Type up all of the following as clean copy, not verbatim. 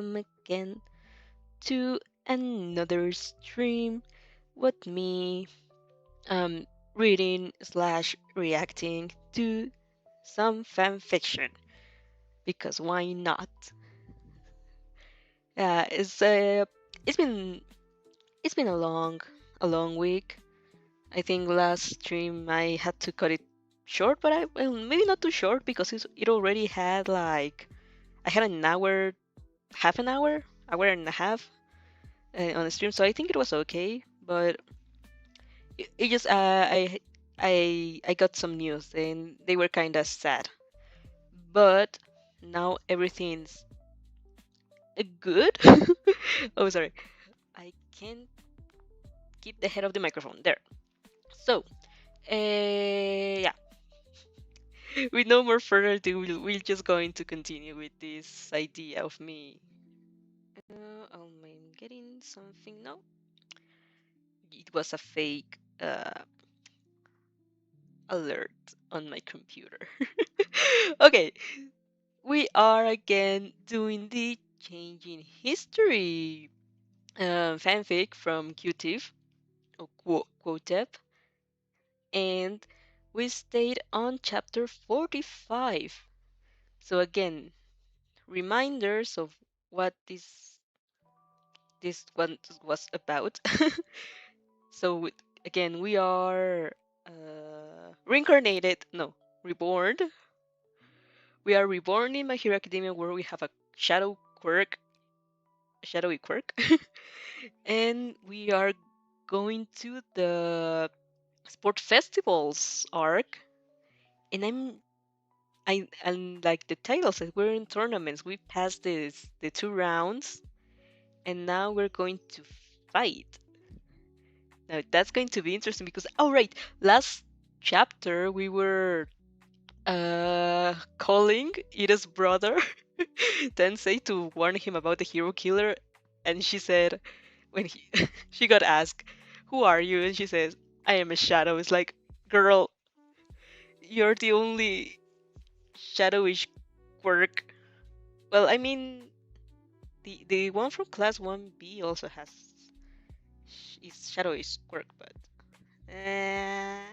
welcome again to another stream with me reading slash reacting to some fan fiction because why not? It's it's been it's been a long week. I think last stream I had to cut it short, but maybe not too short because it already had like I had an hour, half an hour and a half on the stream, so I think it was okay. But it just I got some news and they were kind of sad. But now everything's good. Oh, sorry, I can't keep the head of the microphone there. So, yeah, with no more further ado, we're just going to continue with this idea of me. I'm getting something now. It was a fake alert on my computer. Okay, we are again doing the Changing History fanfic from QTIF or Quotep, and we stayed on chapter 45. So again, reminders of what this one was about. So again, we are reincarnated. No, reborn. We are reborn in My Hero Academia, where we have a shadowy quirk, and we are going to the sport festivals arc. And and like the title says, we're in tournaments. We passed the 2 rounds, and now we're going to fight. Now that's going to be interesting because right, last chapter we were calling Ida's brother Tensei to warn him about the hero killer, and she said when he she got asked, "Who are you?" and she says, "I am a shadow." It's like, girl, you're the only shadowish quirk. Well, I mean, the one from class 1B also has is shadowish quirk, but uh,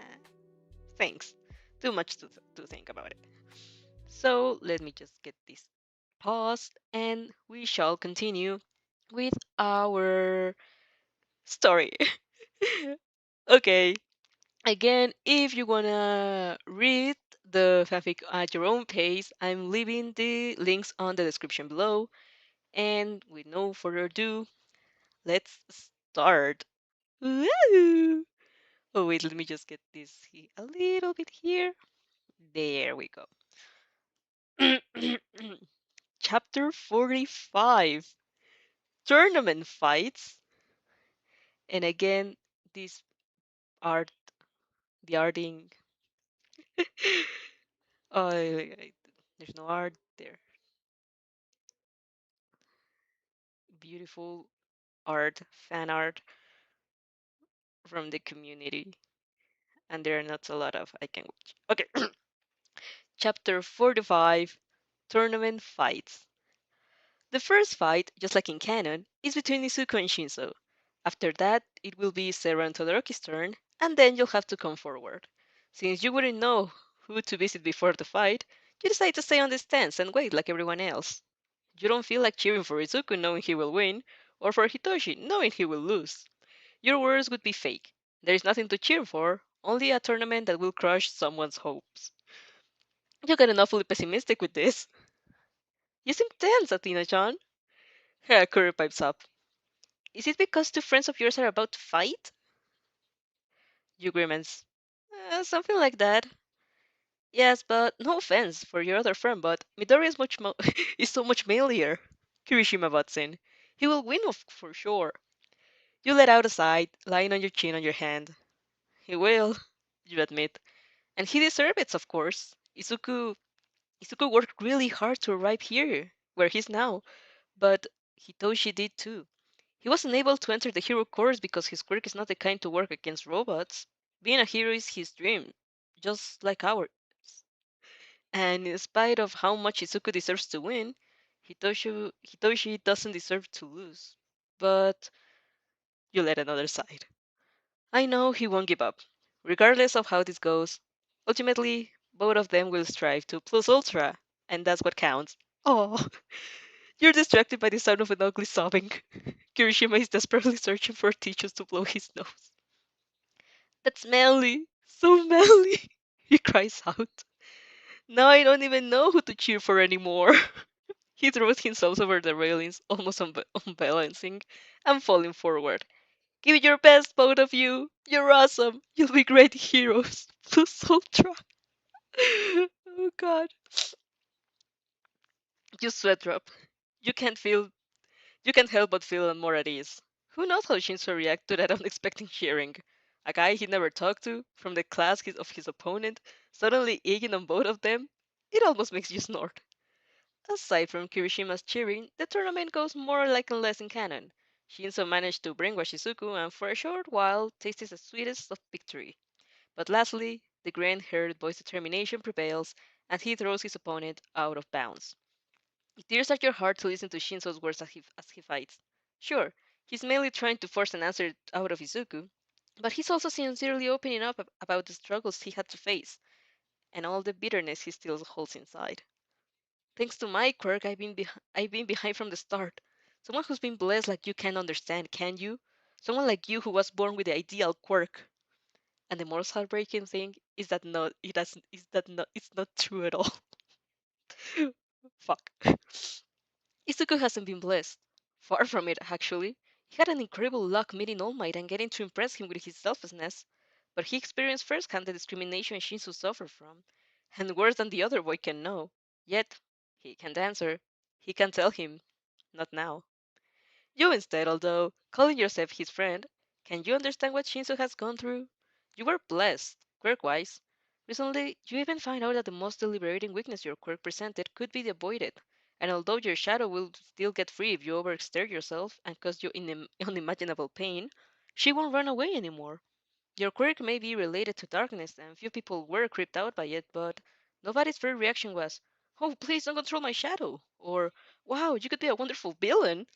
thanks. Too much to think about it. So let me just get this paused, and we shall continue with our story. Okay. Again, if you wanna read the fanfic at your own pace, I'm leaving the links on the description below. And with no further ado, let's start. Woo! Oh wait, let me just get this a little bit here. There we go. Chapter 45, Tournament Fights. And again, this art, the arting. Oh, there's no art there. Beautiful art, fan art from the community, and there are not a lot of I can watch. Okay, chapter 45, Tournament Fights. The first fight, just like in canon, is between Izuku and Shinso. After that, it will be Sera and Todoroki's turn, and then you'll have to come forward. Since you wouldn't know who to visit before the fight, you decide to stay on the stands and wait like everyone else. You don't feel like cheering for Izuku knowing he will win, or for Hitoshi knowing he will lose. Your words would be fake. There is nothing to cheer for, only a tournament that will crush someone's hopes. You get awfully pessimistic with this. You seem tense, Athena-chan. Kuru pipes up. Is it because two friends of yours are about to fight? You grimace. Something like that. Yes, but no offense for your other friend, but Midori is is so much manlier. Kirishima butts in. He will win for sure. You let out a sigh, lying on your chin on your hand. He will, you admit. And he deserves it, of course. Izuku worked really hard to arrive here, where he's now, but Hitoshi did too. He wasn't able to enter the hero course because his quirk is not the kind to work against robots. Being a hero is his dream, just like ours. And in spite of how much Izuku deserves to win, Hitoshi doesn't deserve to lose. But you let another side. I know he won't give up. Regardless of how this goes, ultimately, both of them will strive to plus ultra, and that's what counts. Oh, you're distracted by the sound of an ugly sobbing. Kirishima is desperately searching for tissues to blow his nose. That's manly, so manly, he cries out. Now I don't even know who to cheer for anymore. He throws himself over the railings, almost unbalancing, and falling forward. Give it your best, both of you. You're awesome. You'll be great heroes. Plus Ultra. Oh god. You sweat drop. You can't feel you can't help but feel more at ease. Who knows how Shinzo react to that unexpected cheering? A guy he never talked to, from the class of his opponent, suddenly egging on both of them? It almost makes you snort. Aside from Kirishima's cheering, the tournament goes more like and less in canon. Shinzo managed to brainwash Shizuku and for a short while tasted the sweetest of victory. But lastly, the gray-haired boy's determination prevails, and he throws his opponent out of bounds. It tears at your heart to listen to Shinzo's words as he fights. Sure, he's mainly trying to force an answer out of Izuku, but he's also sincerely opening up about the struggles he had to face, and all the bitterness he still holds inside. Thanks to my quirk, I've been behind from the start. Someone who's been blessed like you can't understand, can you? Someone like you who was born with the ideal quirk. And the most heartbreaking thing is that it's not true at all. Fuck. Izuku hasn't been blessed. Far from it, actually. He had an incredible luck meeting All Might and getting to impress him with his selflessness, but he experienced firsthand the discrimination Shinsu suffered from, and worse than the other boy can know. Yet, he can't answer. He can't tell him. Not now. You instead, although calling yourself his friend, can you understand what Shinsu has gone through? You were blessed, quirk-wise. Recently, you even find out that the most deliberating weakness your quirk presented could be avoided, and although your shadow will still get free if you overexert yourself and cause you unimaginable pain, she won't run away anymore. Your quirk may be related to darkness, and few people were creeped out by it, but nobody's first reaction was, "Oh, please don't control my shadow," or "Wow, you could be a wonderful villain."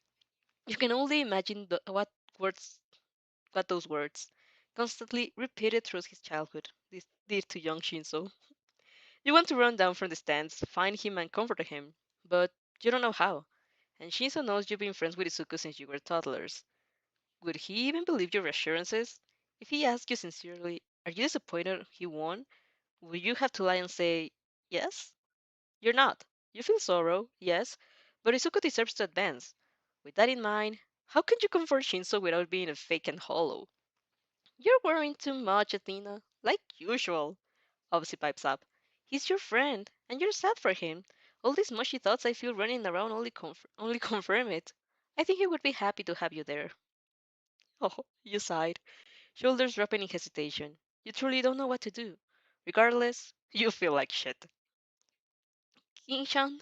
You can only imagine words, what those words, constantly repeated through his childhood, this did to young Shinzo. You want to run down from the stands, find him, and comfort him, but you don't know how. And Shinzo knows you've been friends with Izuku since you were toddlers. Would he even believe your assurances? If he asked you sincerely, "Are you disappointed he won?" would you have to lie and say, "Yes"? You're not. You feel sorrow, yes, but Izuku deserves to advance. With that in mind, how can you comfort Shinzo without being a fake and hollow? You're worrying too much, Athena. Like usual. Obviously pipes up. He's your friend, and you're sad for him. All these mushy thoughts I feel running around only confirm it. I think he would be happy to have you there. Oh, you sighed, shoulders dropping in hesitation. You truly don't know what to do. Regardless, you feel like shit. Kinshan?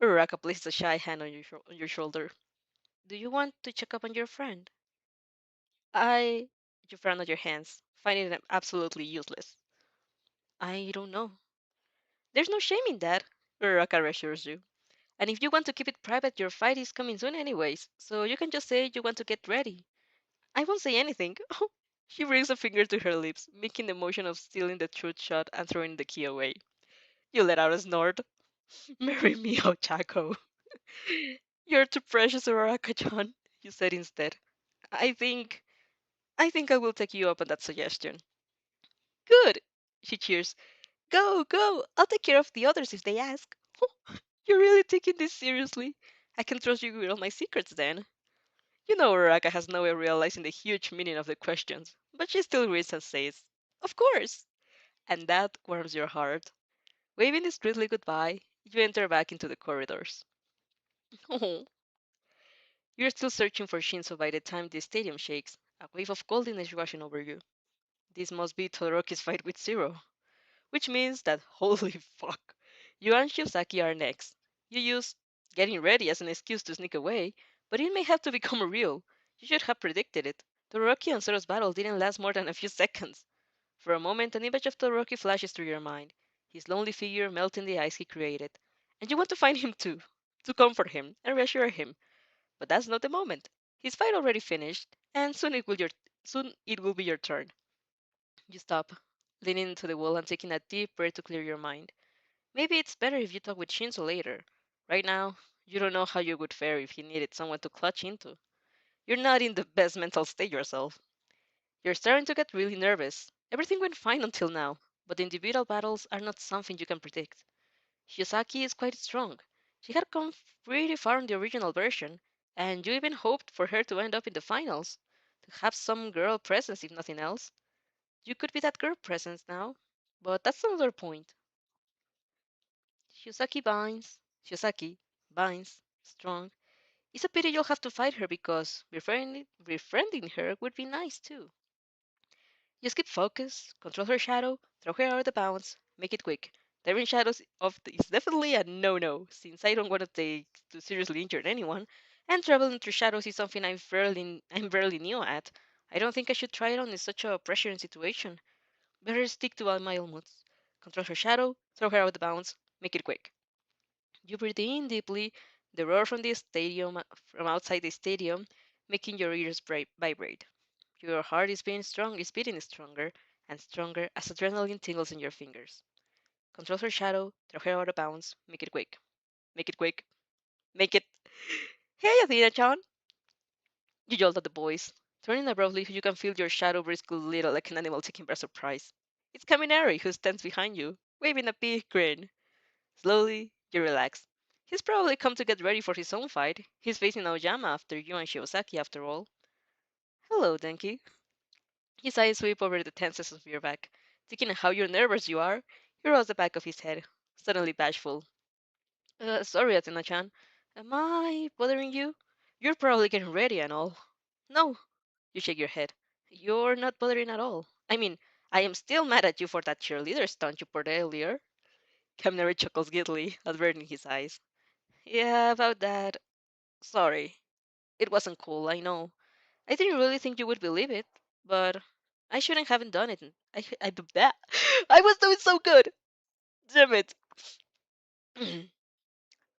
Uraraka places a shy hand on on your shoulder. Do you want to check up on your friend? I. You frown at your hands, finding them absolutely useless. I don't know. There's no shame in that, Uraraka reassures you. And if you want to keep it private, your fight is coming soon anyways, so you can just say you want to get ready. I won't say anything. She brings a finger to her lips, making the motion of stealing the truth shot and throwing the key away. You let out a snort. Marry me, Ochako. You're too precious, Uraraka-chan, you said instead. I think I think I will take you up on that suggestion. Good, she cheers. Go, go. I'll take care of the others if they ask. You're really taking this seriously? I can trust you with all my secrets then. You know Uraka has no way of realizing the huge meaning of the questions, but she still grins and says, Of course. And that warms your heart. Waving discreetly goodbye, you enter back into the corridors. Oh, you're still searching for Shinzo by the time the stadium shakes, a wave of coldness rushing over you. This must be Todoroki's fight with Zero. Which means that, holy fuck, you and Shiosaki are next. You use getting ready as an excuse to sneak away, but it may have to become real. You should have predicted it. Todoroki and Zoro's battle didn't last more than a few seconds. For a moment, an image of Todoroki flashes through your mind, his lonely figure melting the ice he created. And you want to find him too. to comfort him and reassure him. But that's not the moment. His fight already finished, and soon it will be your turn. You stop, leaning into the wall and taking a deep breath to clear your mind. Maybe it's better if you talk with Shinzo later. Right now, you don't know how you would fare if you needed someone to clutch into. You're not in the best mental state yourself. You're starting to get really nervous. Everything went fine until now, but individual battles are not something you can predict. Shiozaki is quite strong. She had come pretty far in the original version, and you even hoped for her to end up in the finals, to have some girl presence if nothing else. You could be that girl presence now, but that's another point. Shiozaki binds, strong. It's a pity you'll have to fight her because befriending her would be nice too. Just keep focused, control her shadow, throw her out of the bounds, make it quick. Tearing shadows off is definitely a no-no, since I don't want to take to seriously injure anyone, and traveling through shadows is something I'm barely new at. I don't think I should try it on in such a pressuring situation. Better stick to my moves. Control her shadow, throw her out of the bounds, make it quick. You breathe in deeply, the roar from outside the stadium, making your ears vibrate. Your heart is beating stronger and stronger as adrenaline tingles in your fingers. Control her shadow, throw her out of bounds, make it quick. Make it quick. Make it. Hey, Athena-chan! You yelled at the boys. Turning abruptly, you can feel your shadow brisk little like an animal taken by surprise. It's Kaminari who stands behind you, waving a big grin. Slowly, you relax. He's probably come to get ready for his own fight. He's facing Aoyama after you and Shiozaki, after all. Hello, Denki. His eyes sweep over the tenses of your back. Thinking how you're nervous you are, he rolls the back of his head, suddenly bashful. Sorry, Athena-chan. Am I bothering you? You're probably getting ready and all. No, you shake your head. You're not bothering at all. I mean, I am still mad at you for that cheerleader stunt you pulled earlier. Kaminari chuckles giddily, averting his eyes. Yeah, about that. Sorry. It wasn't cool, I know. I didn't really think you would believe it, but I shouldn't haven't done it. That. I was doing so good. Damn it.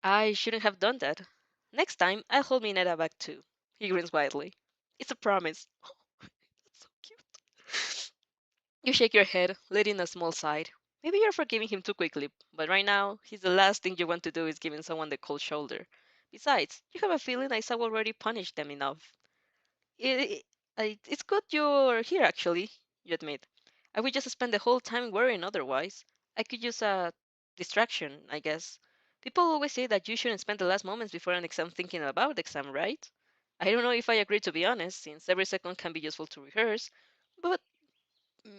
I shouldn't have done that. Next time, I'll hold Mineta back too. He grins widely. It's a promise. That's so cute. You shake your head, letting a small sigh. Maybe you're forgiving him too quickly, but right now, he's the last thing you want to do is giving someone the cold shoulder. Besides, you have a feeling I have already punished them enough. It, it's good you're here, actually, you admit. I would just spend the whole time worrying otherwise. I could use a distraction, I guess. People always say that you shouldn't spend the last moments before an exam thinking about the exam, right? I don't know if I agree, to be honest, since every second can be useful to rehearse, but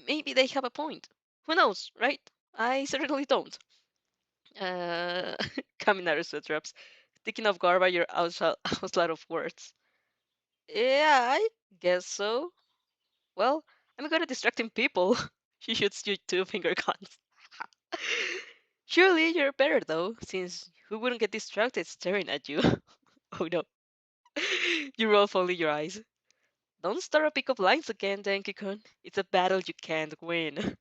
maybe they have a point. Who knows, right? I certainly don't. Uh, Kaminari sweat drops, thinking of guard by your outslot of words. Yeah, I guess so. Well, I'm good at distracting people. She shoots you two finger guns. Surely you're better though, since who wouldn't get distracted staring at you? Oh no. You roll only your eyes. Don't start a pick up lines again, Denki-kun. It's a battle you can't win.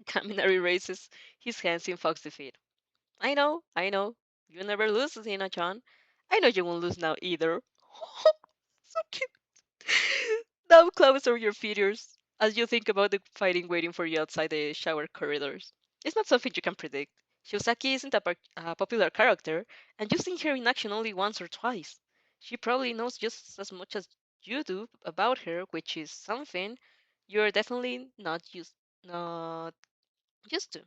Kaminari raises his hands in fox defeat. I know. You never lose, Hina-chan. I know you won't lose now either. So cute. Now close over your features as you think about the fighting waiting for you outside the shower corridors. It's not something you can predict. Shiozaki isn't a popular character, and you've seen her in action only once or twice. She probably knows just as much as you do about her, which is something you're definitely not used to.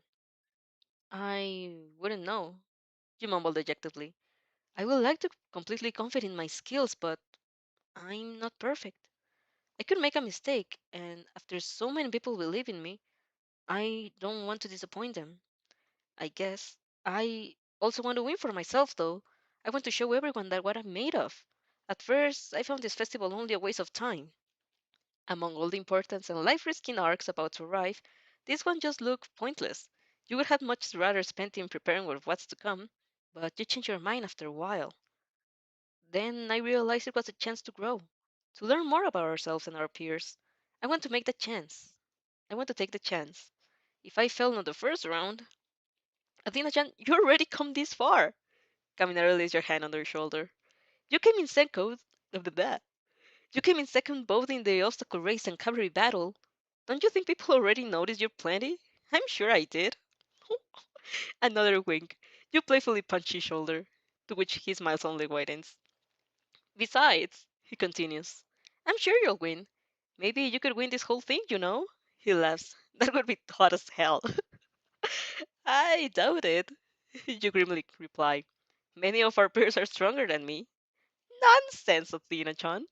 I wouldn't know, you mumbled dejectedly. I would like to completely confident in my skills, but I'm not perfect. I could make a mistake, and after so many people believe in me, I don't want to disappoint them. I guess I also want to win for myself, though. I want to show everyone that what I'm made of. At first, I found this festival only a waste of time. Among all the importance and life-risking arcs about to arrive, this one just looked pointless. You would have much rather spent in preparing for what's to come, but you change your mind after a while. Then I realized it was a chance to grow, to learn more about ourselves and our peers. I want to make the chance. I want to take the chance. If I fail in the first round, Athena-chan, you already come this far. Kaminari lays your hand on your shoulder. You came in second. You came in second both in the obstacle race and cavalry battle. Don't you think people already noticed your plenty? I'm sure I did. Another wink. You playfully punch his shoulder, to which he smiles only widens. Besides, he continues, I'm sure you'll win. Maybe you could win this whole thing, you know? He laughs. That would be hot as hell. I doubt it. You grimly reply. Many of our peers are stronger than me. Nonsense, Athena-chan.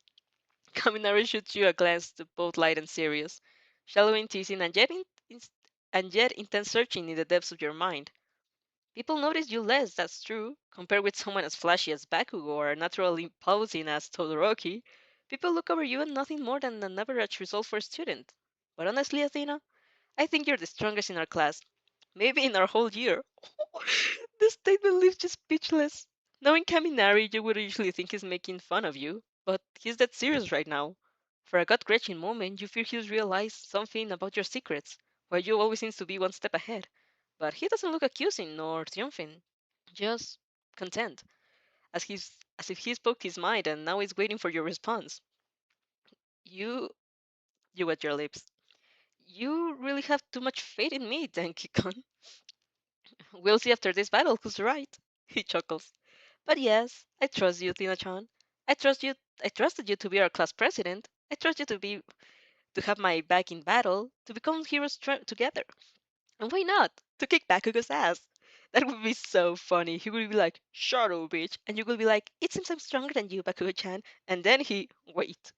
Kaminari shoots you a glance both light and serious, shallow in teasing and yet intense searching in the depths of your mind. People notice you less, that's true. Compared with someone as flashy as Bakugo or naturally imposing as Todoroki, people look over you and nothing more than an average result for a student. But honestly, Athena, I think you're the strongest in our class. Maybe in our whole year. This statement leaves you speechless. Knowing Kaminari, you would usually think he's making fun of you, but he's that serious right now. For a gut-wrenching moment, you fear he's realized something about your secrets, while you always seems to be one step ahead. But he doesn't look accusing nor triumphant, just content, as if he spoke his mind and now is waiting for your response. You you wet your lips. You really have too much faith in me, Denki-kun. We'll see after this battle who's right. He chuckles. But yes, I trust you, Tina-chan. I trust you. I trusted you to be our class president. I trust you to have my back in battle, to become heroes together. And why not? To kick Bakugo's ass. That would be so funny. He would be like, "Shadow, bitch," and you would be like, "It seems I'm stronger than you, Bakugo-chan." And then wait.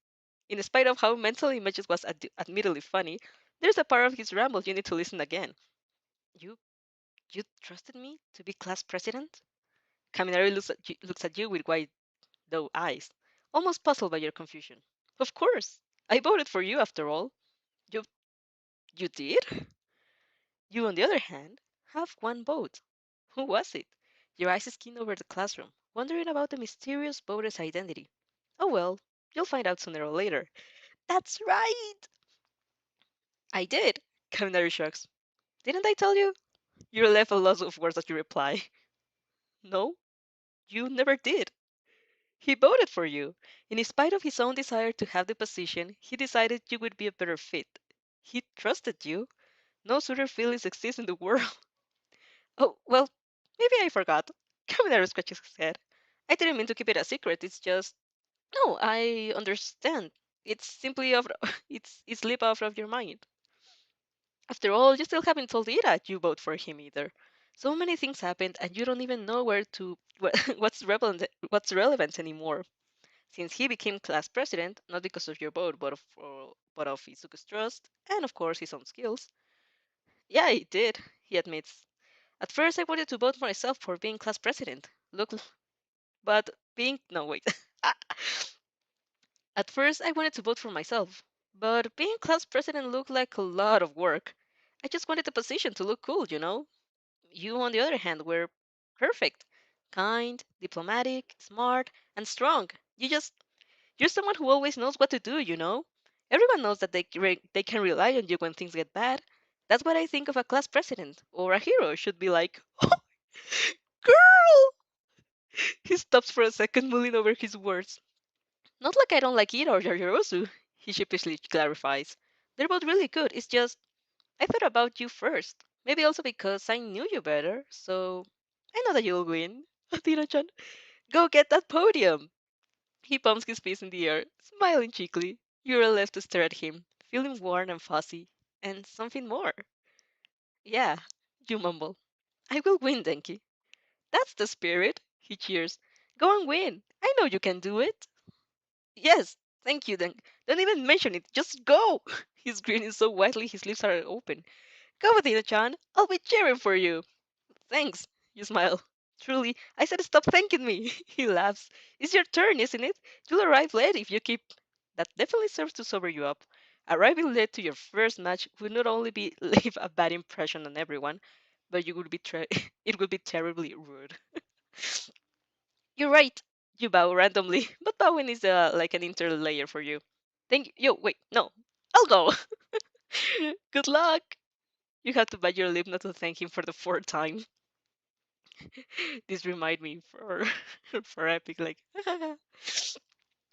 In spite of how mental images was admittedly funny, there's a part of his ramble you need to listen again. You, you trusted me to be class president? Kaminari looks at you with wide though eyes, almost puzzled by your confusion. Of course, I voted for you after all. You, you did? You, on the other hand, have one vote. Who was it? Your eyes skin over the classroom, wondering about the mysterious voter's identity. Oh well, you'll find out sooner or later. That's right! I did, Kaminari shrugs. Didn't I tell you? You're left a loss of words as you reply. No, you never did. He voted for you. In spite of his own desire to have the position, he decided you would be a better fit. He trusted you. No sweeter feelings exist in the world. Oh, well, maybe I forgot. Kaminari scratches his head. I didn't mean to keep it a secret. It's just. No, I understand. It's simply it slip out of your mind. After all, you still haven't told Ira you vote for him either. So many things happened, and you don't even know what's relevant anymore. Since he became class president, not because of your vote, but of Izuku's trust, and of course his own skills. Yeah, he did, he admits. At first I wanted to vote for myself for being class president. Look, but being, no wait. At first I wanted to vote for myself, but being class president looked like a lot of work. I just wanted the position to look cool, you know? You, on the other hand, were perfect. Kind, diplomatic, smart, and strong. You're someone who always knows what to do, you know? Everyone knows that they can rely on you when things get bad. That's what I think of a class president or a hero should be like. Oh, girl! He stops for a second, mulling over his words. Not like I don't like Ira or Yorosu, he sheepishly clarifies. They're both really good. It's just, I thought about you first. Maybe also because I knew you better, so I know that you'll win. Athena-chan, go get that podium! He pumps his fist in the air, smiling cheekily. You're left to stare at him, feeling warm and fuzzy, and something more. Yeah, you mumble. I will win, Denki. That's the spirit, he cheers. Go and win. I know you can do it. Yes, thank you, Denki. Don't even mention it. Just go. He's grinning so widely his lips are open. Go with it, Chan. I'll be cheering for you. Thanks. You smile. Truly, I said stop thanking me. He laughs. It's your turn, isn't it? You'll arrive late if you keep. That definitely serves to sober you up. Arriving late to your first match would not only be leave a bad impression on everyone, but you would be it would be terribly rude. You're right. You bow randomly, but bowing is like an interlayer for you. Thank you. Yo, wait, no. I'll go. Good luck. You have to bite your lip not to thank him for the fourth time. This remind me for for epic like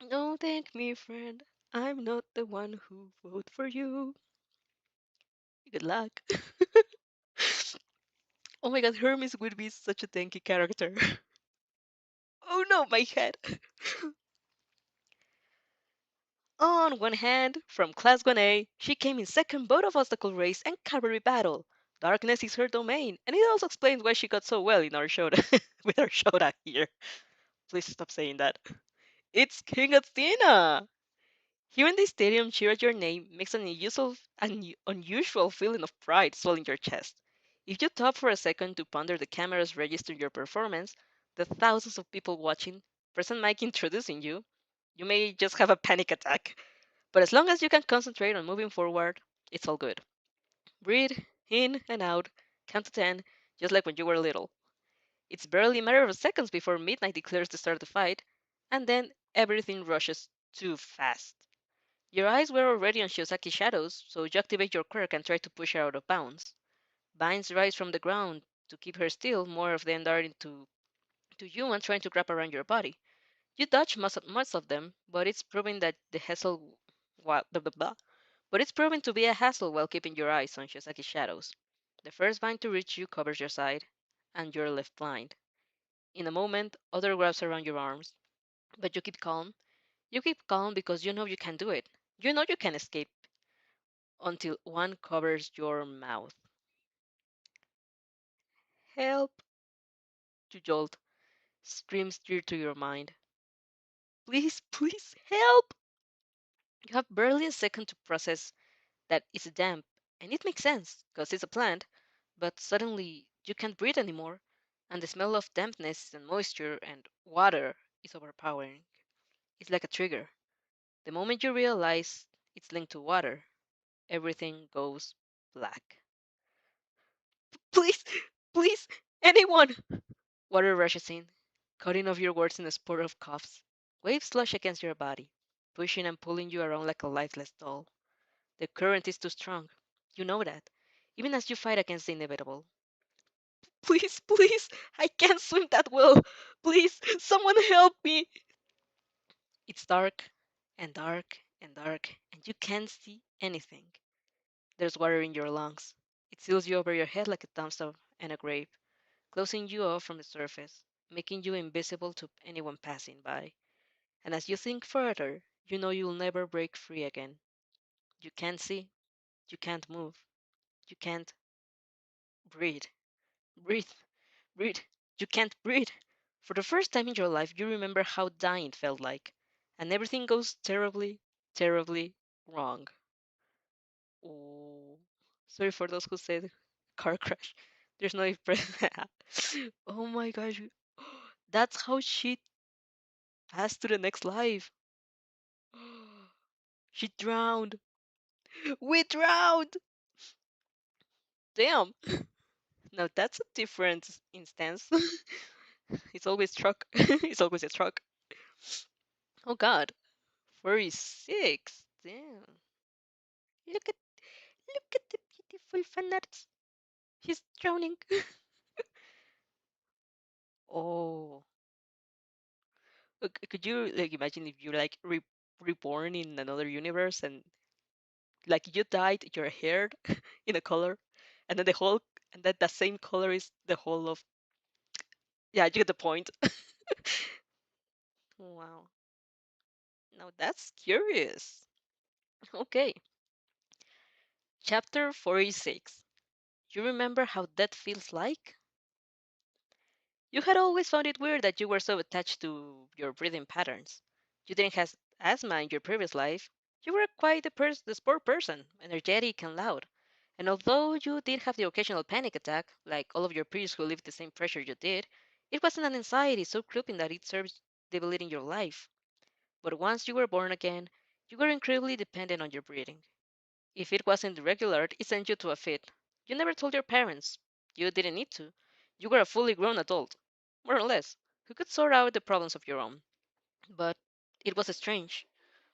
don't thank me, friend. I'm not the one who voted for you. Good luck. Oh my god, Hermes would be such a tanky character. Oh no, my head. On one hand, from Class 1A, she came in second both of obstacle race and cavalry battle. Darkness is her domain, and it also explains why she got so well in our show with our Shoda here. Please stop saying that. It's King Athena! Hearing the stadium cheer at your name makes unusual feeling of pride swell in your chest. If you stop for a second to ponder the cameras registering your performance, the thousands of people watching, person Mike introducing you, you may just have a panic attack. But as long as you can concentrate on moving forward, it's all good. Breathe in and out, count to 10, just like when you were little. It's barely a matter of seconds before midnight declares to start the fight, and then everything rushes too fast. Your eyes were already on Shiosaki's shadows, so you activate your quirk and try to push her out of bounds. Vines rise from the ground to keep her still, more of them darting to you and trying to grab around your body. You dodge most of them, but it's proving that the hassle blah, blah, blah, but it's proving to be a hassle while keeping your eyes on Shiosaki's shadows. The first vine to reach you covers your side, and you're left blind. In a moment, other grabs around your arms, but you keep calm. You keep calm because you know you can do it. You know you can escape until one covers your mouth. Help! You jolt. Screams steer to your mind. Please, please, help! You have barely a second to process that it's damp, and it makes sense, because it's a plant, but suddenly you can't breathe anymore, and the smell of dampness and moisture and water is overpowering. It's like a trigger. The moment you realize it's linked to water, everything goes black. Please, please, anyone! Water rushes in, cutting off your words in a spurt of coughs. Waves slush against your body, pushing and pulling you around like a lifeless doll. The current is too strong. You know that, even as you fight against the inevitable. Please, please, I can't swim that well. Please, someone help me. It's dark and dark and dark, and you can't see anything. There's water in your lungs. It seals you over your head like a tombstone and a grave, closing you off from the surface, making you invisible to anyone passing by. And as you think further, you know you'll never break free again. You can't see, you can't move, you can't breathe. Breathe, breathe. You can't breathe. For the first time in your life, you remember how dying felt like, and everything goes terribly, terribly wrong. Oh, sorry for those who said car crash. There's no express. Oh my gosh, that's how she passed to the next life. She drowned. We drowned. Damn. Now that's a different instance. It's always truck. It's always a truck. Oh God. 46. Damn. Look at look at the beautiful fan arts. He's drowning. Oh. Could you like imagine if you like reborn in another universe and like you dyed your hair in a color and then the whole and that the same color is the whole of yeah, you get the point. Wow. Now that's curious. Okay. Chapter 46. You remember how death feels like? You had always found it weird that you were so attached to your breathing patterns. You didn't have asthma in your previous life. You were quite the sport person, energetic and loud. And although you did have the occasional panic attack, like all of your peers who lived the same pressure you did, it wasn't an anxiety so crippling that it serves debilitating your life. But once you were born again, you were incredibly dependent on your breathing. If it wasn't regular, it sent you to a fit. You never told your parents. You didn't need to. You were a fully grown adult, more or less, who could sort out the problems of your own. But it was strange.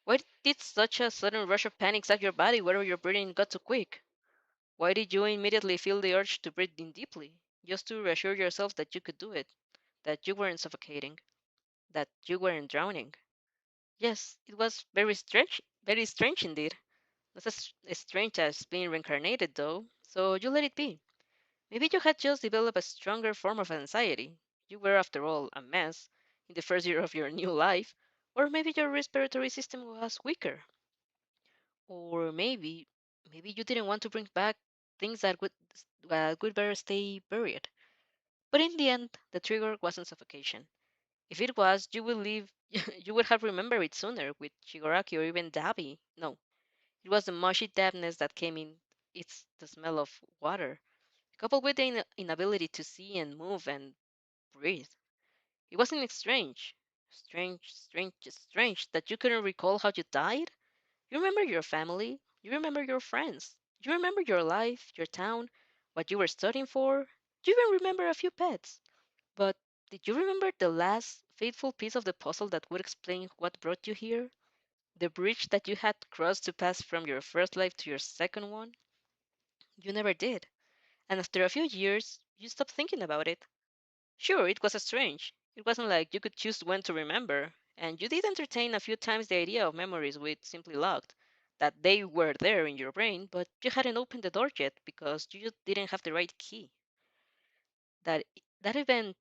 Why did such a sudden rush of panic sack your body wherever your breathing got too quick? Why did you immediately feel the urge to breathe in deeply? just to reassure yourself that you could do it, that you weren't suffocating, that you weren't drowning. Yes, it was very strange indeed. Not as strange as being reincarnated, though, so you let it be. Maybe you had just developed a stronger form of anxiety. You were, after all, a mess in the first year of your new life. Or maybe your respiratory system was weaker. Or maybe you didn't want to bring back things that would better stay buried. But in the end, the trigger wasn't suffocation. If it was, you would leave. You would have remembered it sooner with Shigoraki or even Dabi. No, it was the mushy dampness that came in. It's the smell of water, coupled with the inability to see and move and breathe. It wasn't strange that you couldn't recall how you died. You remember your family, you remember your friends, you remember your life, your town, what you were studying for. You even remember a few pets. But did you remember the last fateful piece of the puzzle that would explain what brought you here? The bridge that you had crossed to pass from your first life to your second one? You never did. And after a few years, you stopped thinking about it. Sure, it was strange. It wasn't like you could choose when to remember, and you did entertain a few times the idea of memories with simply locked, that they were there in your brain, but you hadn't opened the door yet because you just didn't have the right key. That that even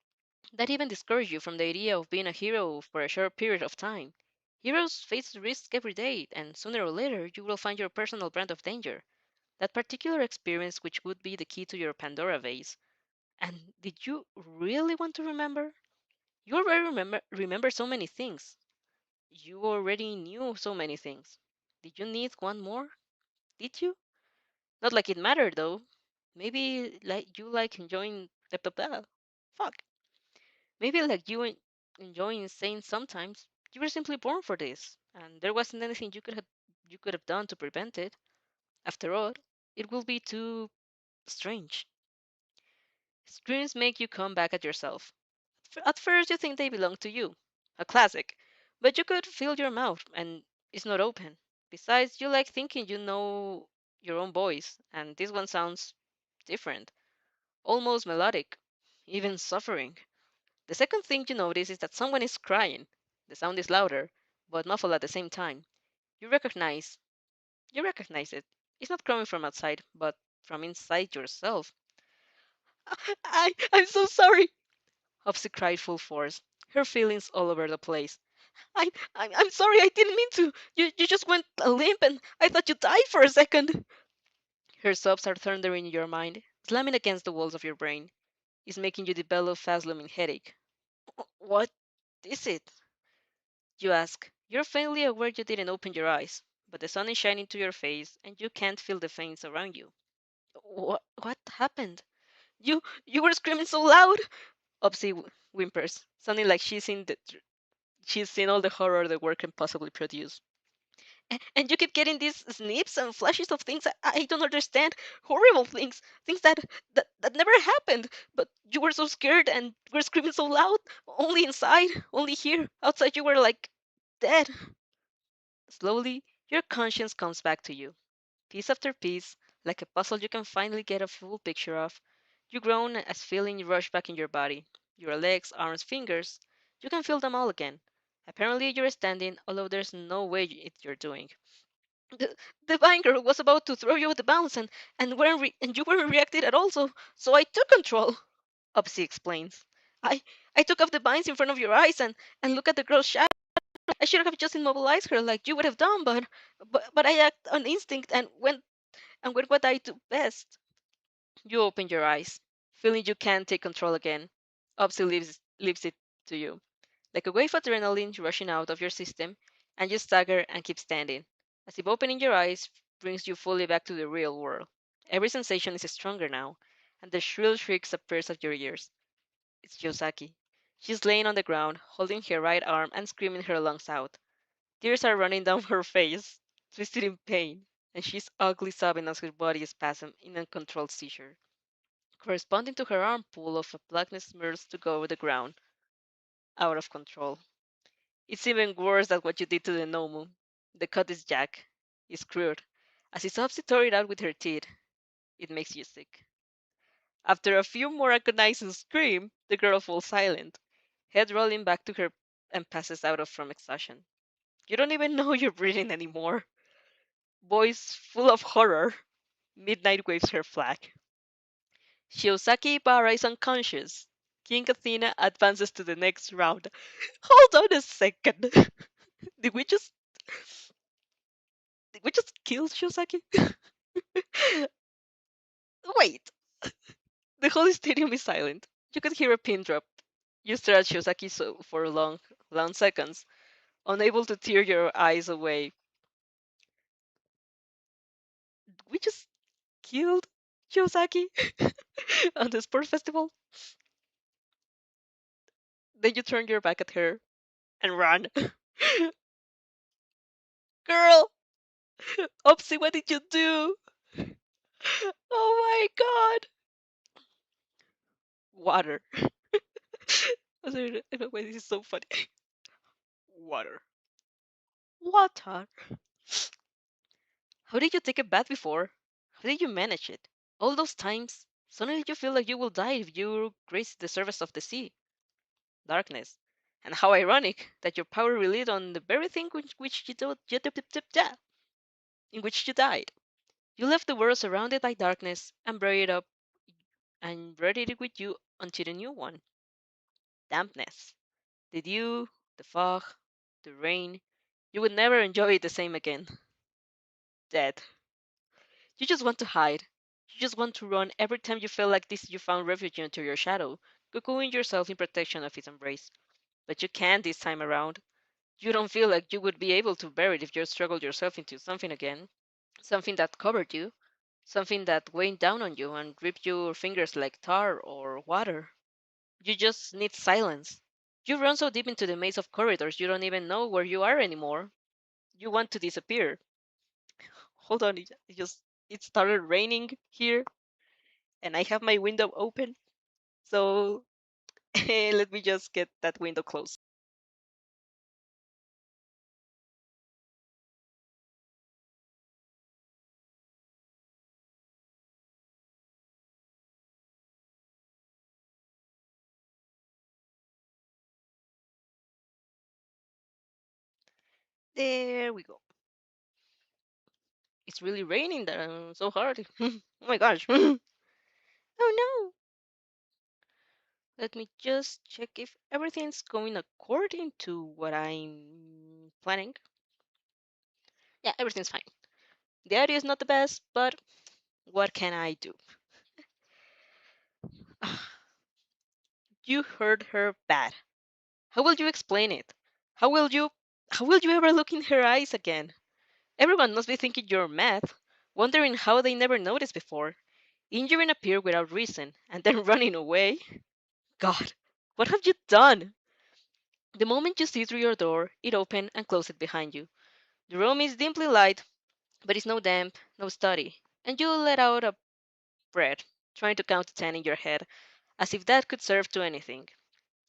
that even discouraged you from the idea of being a hero for a short period of time. Heroes face risk every day, and sooner or later you will find your personal brand of danger. That particular experience which would be the key to your Pandora vase. And did you really want to remember? You already remember so many things. You already knew so many things. Did you need one more? Did you? Not like it mattered though. Maybe like you like enjoying fuck. Maybe like enjoying saying sometimes you were simply born for this, and there wasn't anything you could have done to prevent it. After all, it will be too strange. Dreams make you come back at yourself. At first, you think they belong to you. A classic. But you could feel your mouth and it's not open. Besides, you like thinking you know your own voice, and this one sounds different, almost melodic, even suffering. The second thing you notice is that someone is crying. The sound is louder, but muffled at the same time. You recognize, you recognize it. It's not coming from outside, but from inside yourself. I'm so sorry, Hopsy cried full force, her feelings all over the place. I'm sorry, I didn't mean to. You just went limp and I thought you died for a second. Her sobs are thundering in your mind, slamming against the walls of your brain. It's making you develop fast looming headache. What is it? You ask. You're faintly aware you didn't open your eyes, but the sun is shining to your face and you can't feel the flames around you. What happened? You were screaming so loud. Upsy whimpers, sounding like she's seen all the horror the world can possibly produce. And you keep getting these snips and flashes of things I don't understand, horrible things, things that never happened. But you were so scared and were screaming so loud. Only inside, only here. Outside, you were like dead. Slowly, your conscience comes back to you, piece after piece, like a puzzle you can finally get a full picture of. You groan as feeling rush back in your body. Your legs, arms, fingers. You can feel them all again. Apparently, you're standing, although there's no way you're doing. the, the vine girl was about to throw you the bounce and you weren't reacting at all, so I took control. Upsy explains. I took off the vines in front of your eyes and look at the girl's shadow. I should have just immobilized her like you would have done, but I act on instinct and went what I do best. You open your eyes, feeling you can't take control again. Upsy leaves it to you. Like a wave of adrenaline rushing out of your system, and you stagger and keep standing, as if opening your eyes brings you fully back to the real world. Every sensation is stronger now, and the shrill shrieks appears at your ears. It's Yosaki. She's laying on the ground, holding her right arm and screaming her lungs out. Tears are running down her face, twisted in pain, and she's ugly sobbing as her body spasms in a uncontrolled seizure, corresponding to her arm pull of a blackness smears to go over the ground, out of control. It's even worse than what you did to the Nomu. The cut is Jack. It's crude. As he sobs it tore it out with her teeth, it makes you sick. After a few more agonizing screams, the girl falls silent, head rolling back to her and passes out from exhaustion. You don't even know you're breathing anymore. Voice full of horror, Midnight waves her flag. Shiosaki Ibara is unconscious. King Athena advances to the next round. Hold on a second. Did we just kill Shiosaki? Wait. The whole stadium is silent. You could hear a pin drop. You stare at Shiosaki for long seconds, unable to tear your eyes away. We just killed Shiosaki on the sports festival. Then you turn your back at her and run. Girl! Opsy, what did you do? Oh my god! Water. I don't know why this is so funny. Water. Water. How did you take a bath before? How did you manage it? All those times, suddenly you feel like you will die if you graze the surface of the sea. Darkness. And how ironic that your power relied on the very thing in which you died. You left the world surrounded by darkness and buried it with you until a new one. Dampness. The dew, the fog, the rain. You would never enjoy it the same again. Dead. You just want to hide. You just want to run every time you feel like this you found refuge into your shadow, cocooned yourself in protection of its embrace. But you can't this time around. You don't feel like you would be able to bear it if you struggled yourself into something again. Something that covered you. Something that weighed down on you and gripped your fingers like tar or water. You just need silence. You run so deep into the maze of corridors you don't even know where you are anymore. You want to disappear. Hold on, it started raining here and I have my window open. So let me just get that window closed. There we go. It's really raining there so hard. Oh my gosh. Oh no. Let me just check if everything's going according to what I'm planning. Yeah, everything's fine. The audio is not the best, but what can I do? You heard her bad. How will you explain it? How will you how will you ever look in her eyes again? Everyone must be thinking you're mad, wondering how they never noticed before. Injuring a peer without reason, and then running away? God, what have you done? The moment you see through your door, it opened and closed it behind you. The room is dimly light, but it's no damp, no study, and you let out a breath, trying to count to 10 in your head, as if that could serve to anything.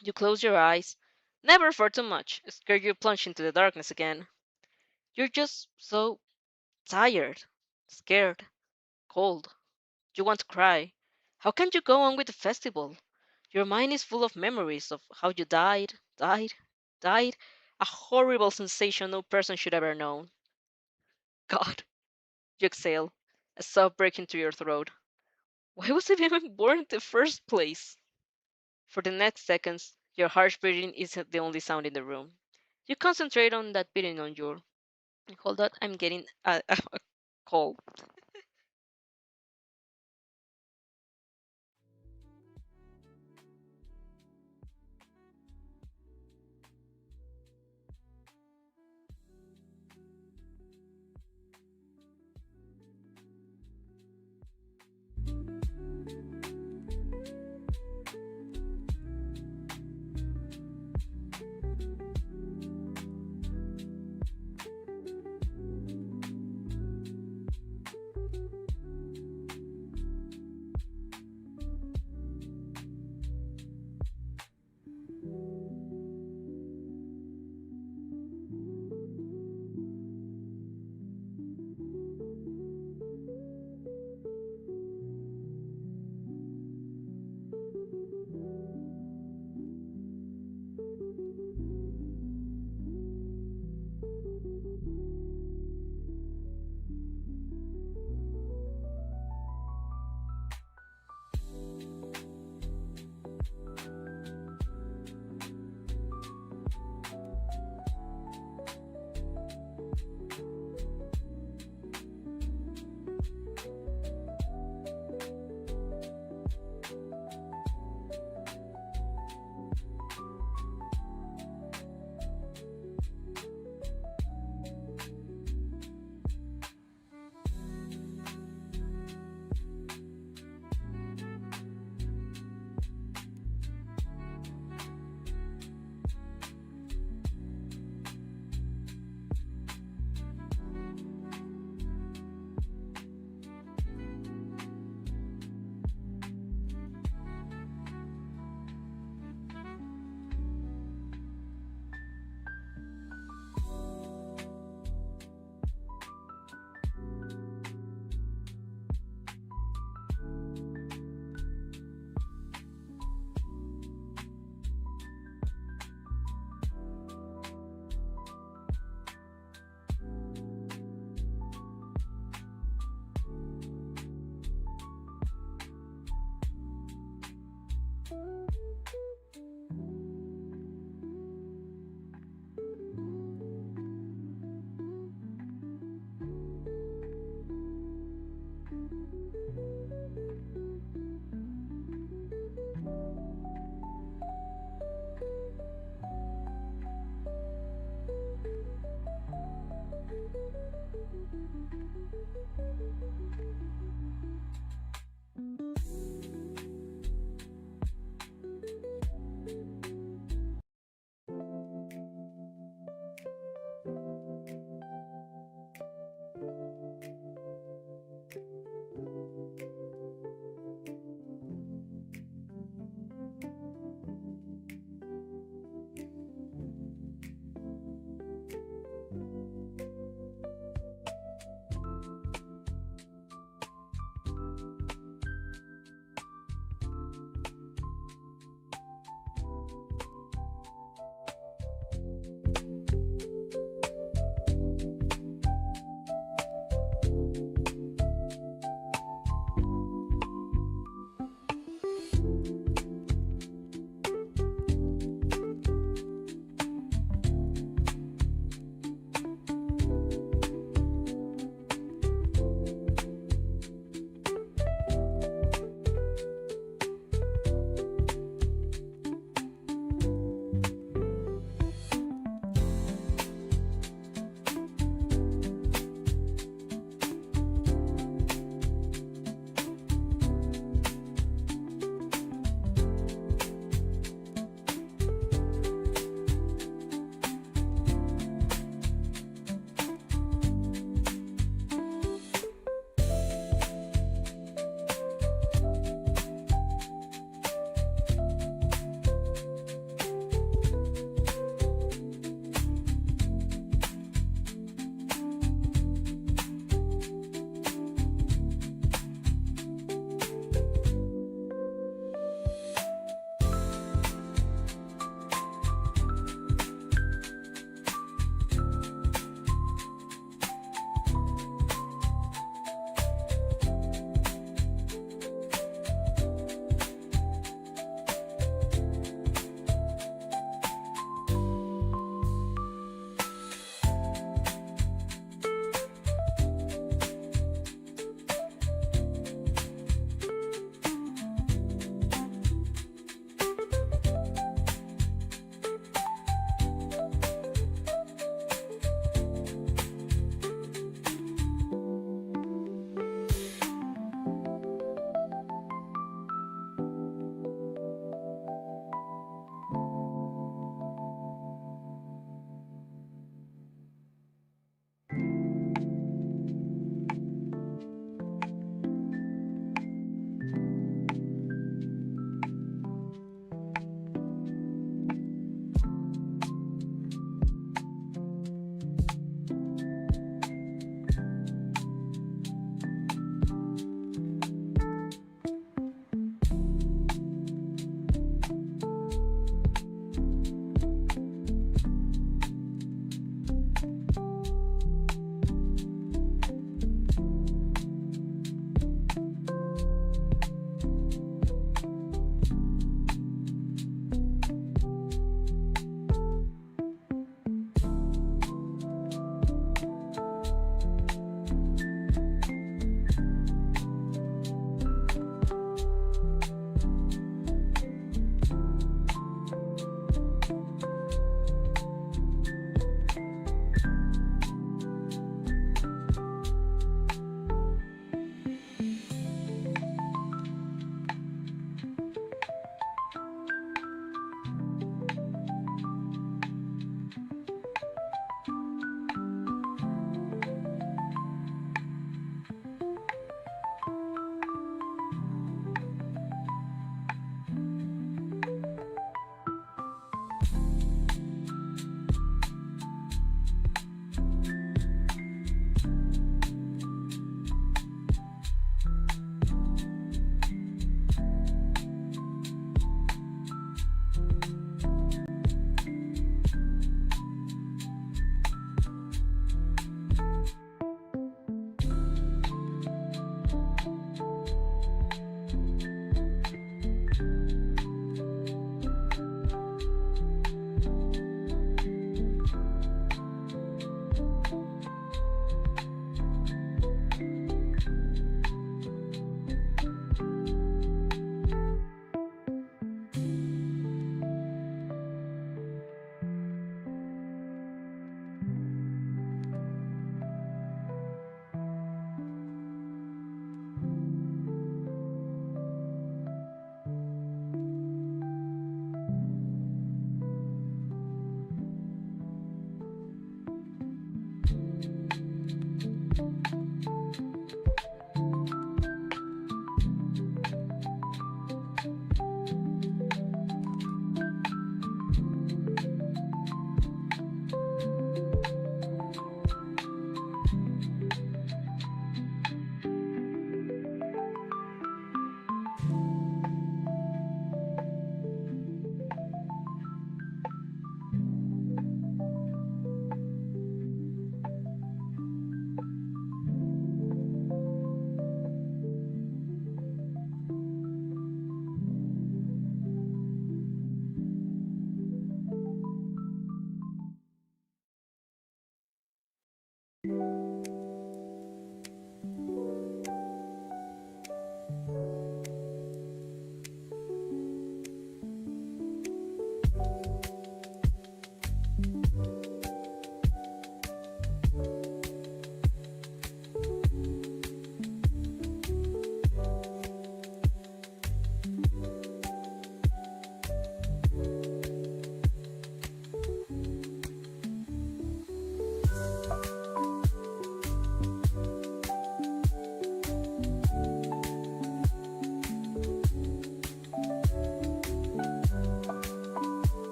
You close your eyes, never for too much, scared you plunge into the darkness again. You're just so tired, scared, cold. You want to cry. How can you go on with the festival? Your mind is full of memories of how you died, a horrible sensation no person should ever know. God, you exhale, a sob breaking through your throat. Why was I even born in the first place? For the next seconds, your harsh breathing isn't the only sound in the room. You concentrate on that beating on your. Hold on, I'm getting a call.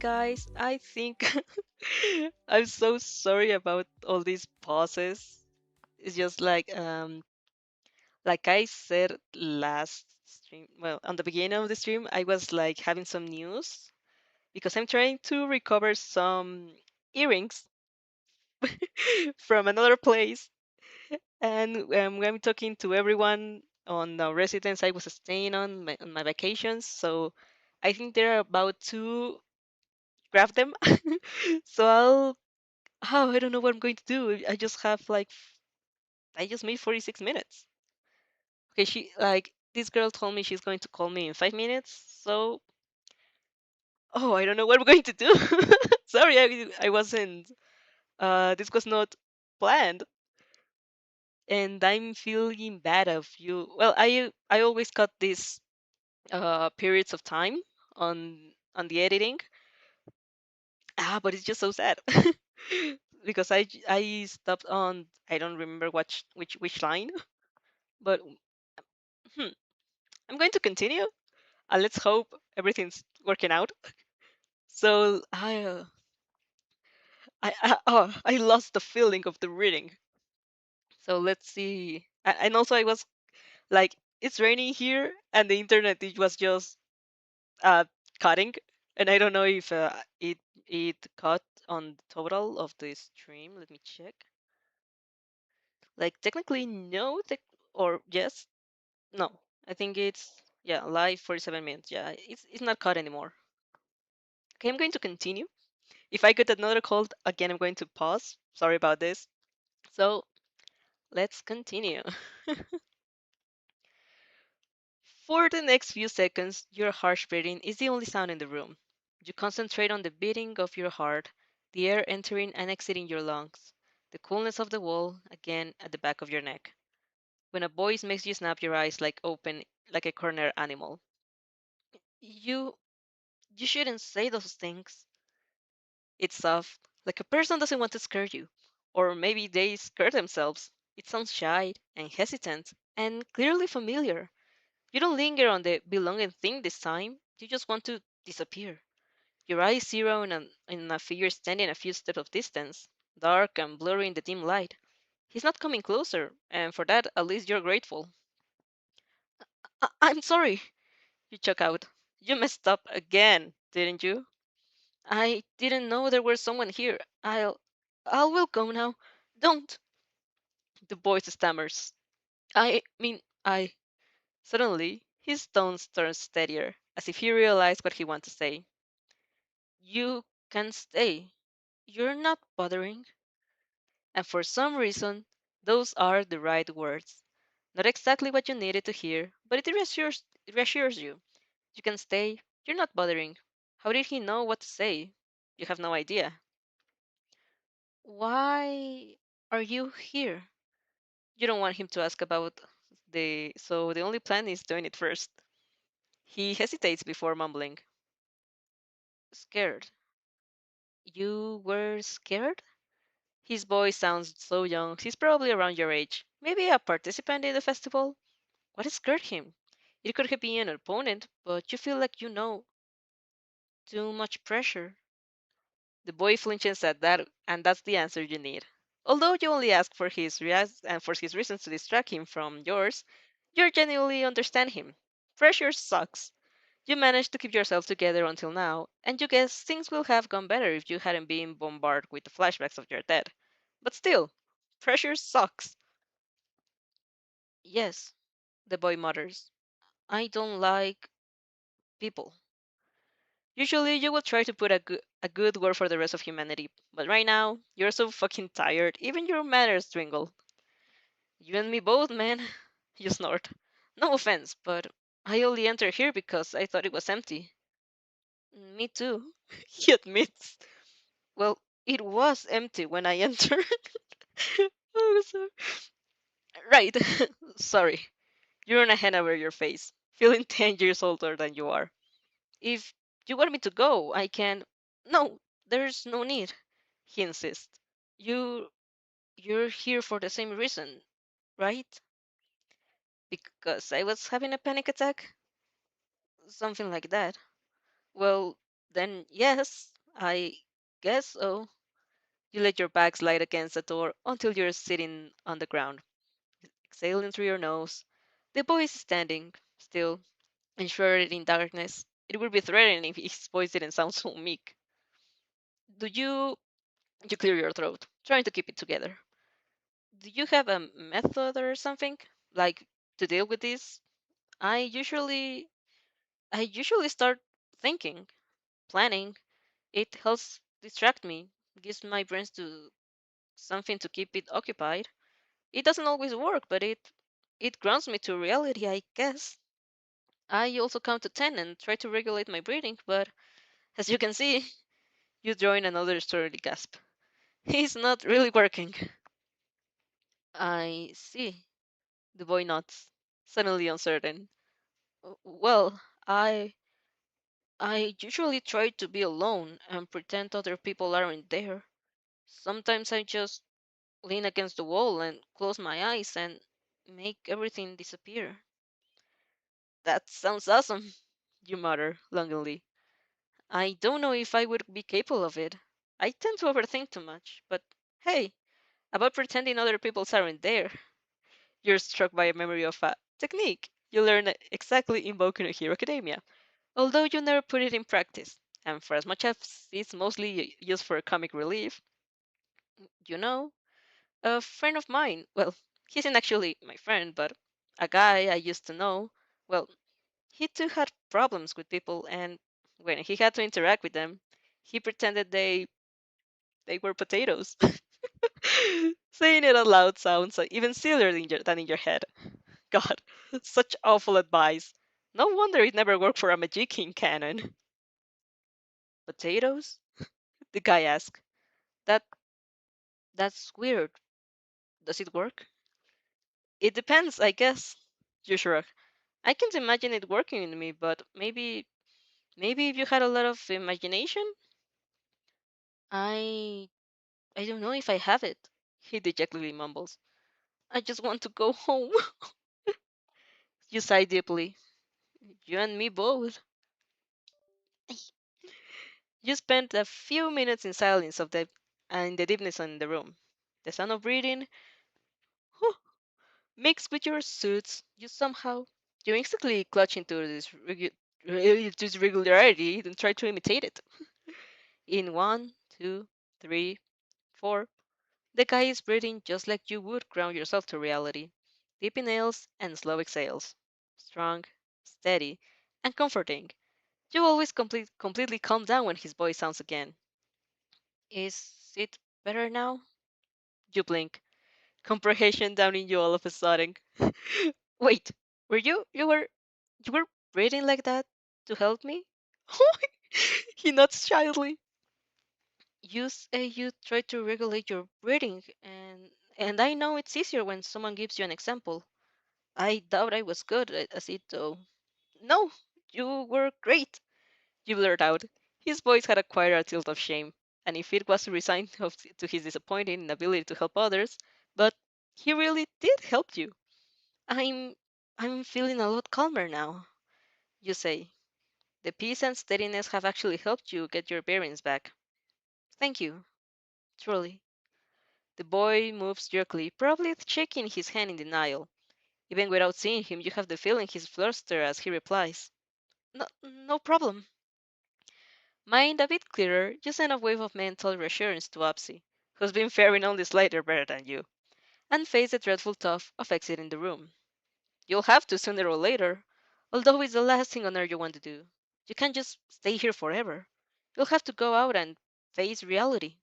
guys, I think I'm so sorry about all these pauses. It's just like I said last stream, well, on the beginning of the stream, I was like having some news because I'm trying to recover some earrings from another place. And I'm talking to everyone on the residence I was staying on my vacations. So I think they're about to grab them. So I don't know what I'm going to do. I just have I just made 46 minutes. Okay, this girl told me she's going to call me in 5 minutes. So, I don't know what I'm going to do. Sorry, I wasn't, this was not planned. And I'm feeling bad of you. Well, I always cut these periods of time on the editing. But it's just so sad because I stopped on, I don't remember which line, but hmm, I'm going to continue. Let's hope everything's working out. So I lost the feeling of the reading. So let's see. And also I was like, it's raining here, and the internet it was just uh cutting, and I don't know if it cut on the total of the stream. Let me check. Like technically no, or yes, no. I think it's, yeah, live 47 minutes. Yeah, it's not cut anymore. Okay, I'm going to continue. If I get another call again, I'm going to pause. Sorry about this. So let's continue. For the next few seconds, your harsh breathing is the only sound in the room. You concentrate on the beating of your heart, the air entering and exiting your lungs, the coolness of the wall again at the back of your neck. When a voice makes you snap your eyes like open like a cornered animal. You you shouldn't say those things. It's soft, like a person doesn't want to scare you. Or maybe they scare themselves. It sounds shy and hesitant and clearly familiar. You don't linger on the belonging thing this time. You just want to disappear. Your eyes zero in a figure standing a few steps of distance, dark and blurry in the dim light. He's not coming closer, and for that, at least you're grateful. I'm sorry, you choke out. You messed up again, didn't you? I didn't know there was someone here. I will go now. Don't. The voice stammers. I. Suddenly, his tones turn steadier, as if he realized what he wanted to say. You can stay. You're not bothering. And for some reason, those are the right words. Not exactly what you needed to hear, but it reassures you. You can stay. You're not bothering. How did he know what to say? You have no idea. Why are you here? You don't want him to ask about so the only plan is doing it first. He hesitates before mumbling. Scared. You were scared? His voice sounds so young. He's probably around your age. Maybe a participant in the festival? What scared him? It could have been an opponent, but you feel like you know. Too much pressure. The boy flinches at that, and that's the answer you need. Although you only ask for his reasons to distract him from yours, you genuinely understand him. Pressure sucks. You managed to keep yourself together until now, and you guess things will have gone better if you hadn't been bombarded with the flashbacks of your dad. But still, pressure sucks. Yes, the boy mutters. I don't like people. Usually, you will try to put a good word for the rest of humanity, but right now, you're so fucking tired, even your manners dwindle. You and me both, man. You snort. No offense, but I only entered here because I thought it was empty. Me too, he admits. Well, it was empty when I entered. Oh, sorry. Right. Sorry. You're in a hand over your face, feeling 10 years older than you are. If you want me to go, I can. No, there's no need, he insists. You, you're here for the same reason, right? Because I was having a panic attack? Something like that. Well, Then, yes, I guess so. You let your back slide against the door until you're sitting on the ground, exhaling through your nose. The boy is standing, still, enshrouded in darkness. It would be threatening if his voice didn't sound so meek. Do you... You clear your throat, trying to keep it together. Do you have a method or something? Like, to deal with this? I usually... I usually start thinking, planning. It helps distract me, gives my brains to something to keep it occupied. It doesn't always work, but it grounds me to reality, I guess. I also count to 10 and try to regulate my breathing, but as you can see, you join another surly gasp. It's not really working. I see. The boy nods, suddenly uncertain. Well, I usually try to be alone and pretend other people aren't there. Sometimes I just lean against the wall and close my eyes and make everything disappear. That sounds awesome, you mutter longingly. I don't know if I would be capable of it. I tend to overthink too much, but hey, about pretending other people aren't there, you're struck by a memory of a technique you learned exactly in Boku no Hero Academia, although you never put it in practice. And for as much as it's mostly used for comic relief, you know, a friend of mine, well, he isn't actually my friend, but a guy I used to know, well, he too had problems with people, and when he had to interact with them, he pretended they were potatoes. Saying it out loud sounds even sillier than in your head. God, such awful advice. No wonder it never worked for a Magiking canon. Potatoes? The guy asked. That that's weird. Does it work? It depends, I guess. You shrug. I can't imagine it working in me, but maybe if you had a lot of imagination? I I don't know if I have it. He dejectedly mumbles. I just want to go home. You sigh deeply. You and me both. You spent a few minutes in silence of the and the deepness in the room. The sound of breathing mixed with your suits, you instantly clutch into this regularity and try to imitate it. In one, two, three, four, the guy is breathing just like you would ground yourself to reality. Deep inhales and slow exhales. Strong, steady, and comforting. You always completely calm down when his voice sounds again. Is it better now? You blink, comprehension down in you all of a sudden. Wait, were you were breathing like that to help me? He nods shyly. You say you try to regulate your breathing, and I know it's easier when someone gives you an example. I doubt I was good at it though. No, you were great, you blurted out. His voice had acquired a tilt of shame, and if it was resigned to his disappointing inability to help others, but he really did help you. I'm I'm feeling a lot calmer now, you say. The peace and steadiness have actually helped you get your bearings back. Thank you, truly. The boy moves jerkily, probably shaking his hand in denial. Even without seeing him, you have the feeling he's flustered as he replies. No, no problem. Mind a bit clearer, you send a wave of mental reassurance to Upsy, who's been faring only slightly better than you, and face the dreadful thought of exiting the room. You'll have to sooner or later, although it's the last thing on earth you want to do. You can't just stay here forever. You'll have to go out and face reality.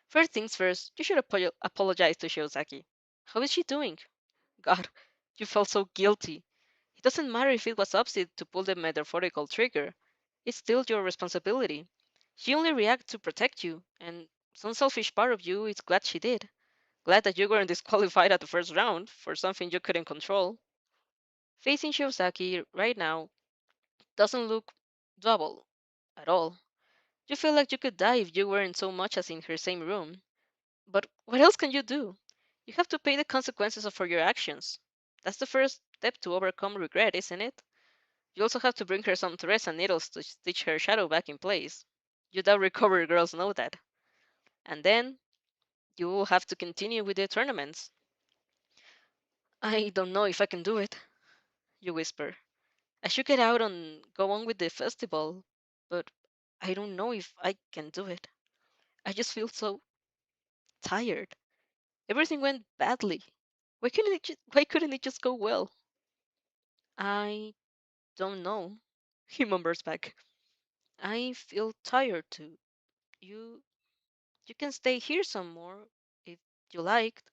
First things first, you should apologize to Shiozaki. How is she doing? God, you felt so guilty. It doesn't matter if it was Upsy to pull the metaphorical trigger. It's still your responsibility. She only reacted to protect you, and some selfish part of you is glad she did. Glad that you weren't disqualified at the first round for something you couldn't control. Facing Shiozaki right now doesn't look doable at all. You feel like you could die if you weren't so much as in her same room. But what else can you do? You have to pay the consequences for your actions. That's the first step to overcome regret, isn't it? You also have to bring her some threads and needles to stitch her shadow back in place. You doubt recovery girls know that. And then you will have to continue with the tournaments. I don't know if I can do it, you whisper. I should get out and go on with the festival, but I don't know if I can do it. I just feel so tired. Everything went badly. Why couldn't it just go well? I don't know, he mumbles back. I feel tired too. You you can stay here some more if you liked.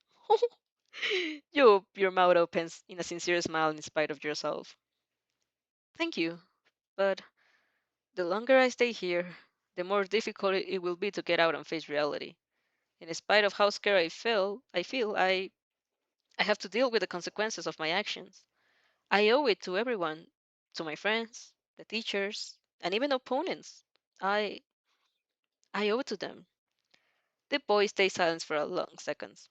Your mouth opens in a sincere smile in spite of yourself. Thank you, but the longer I stay here, the more difficult it will be to get out and face reality. In spite of how scared I have to deal with the consequences of my actions. I owe it to everyone, to my friends, the teachers, and even opponents. I I owe it to them. The boy stays silent for a long seconds.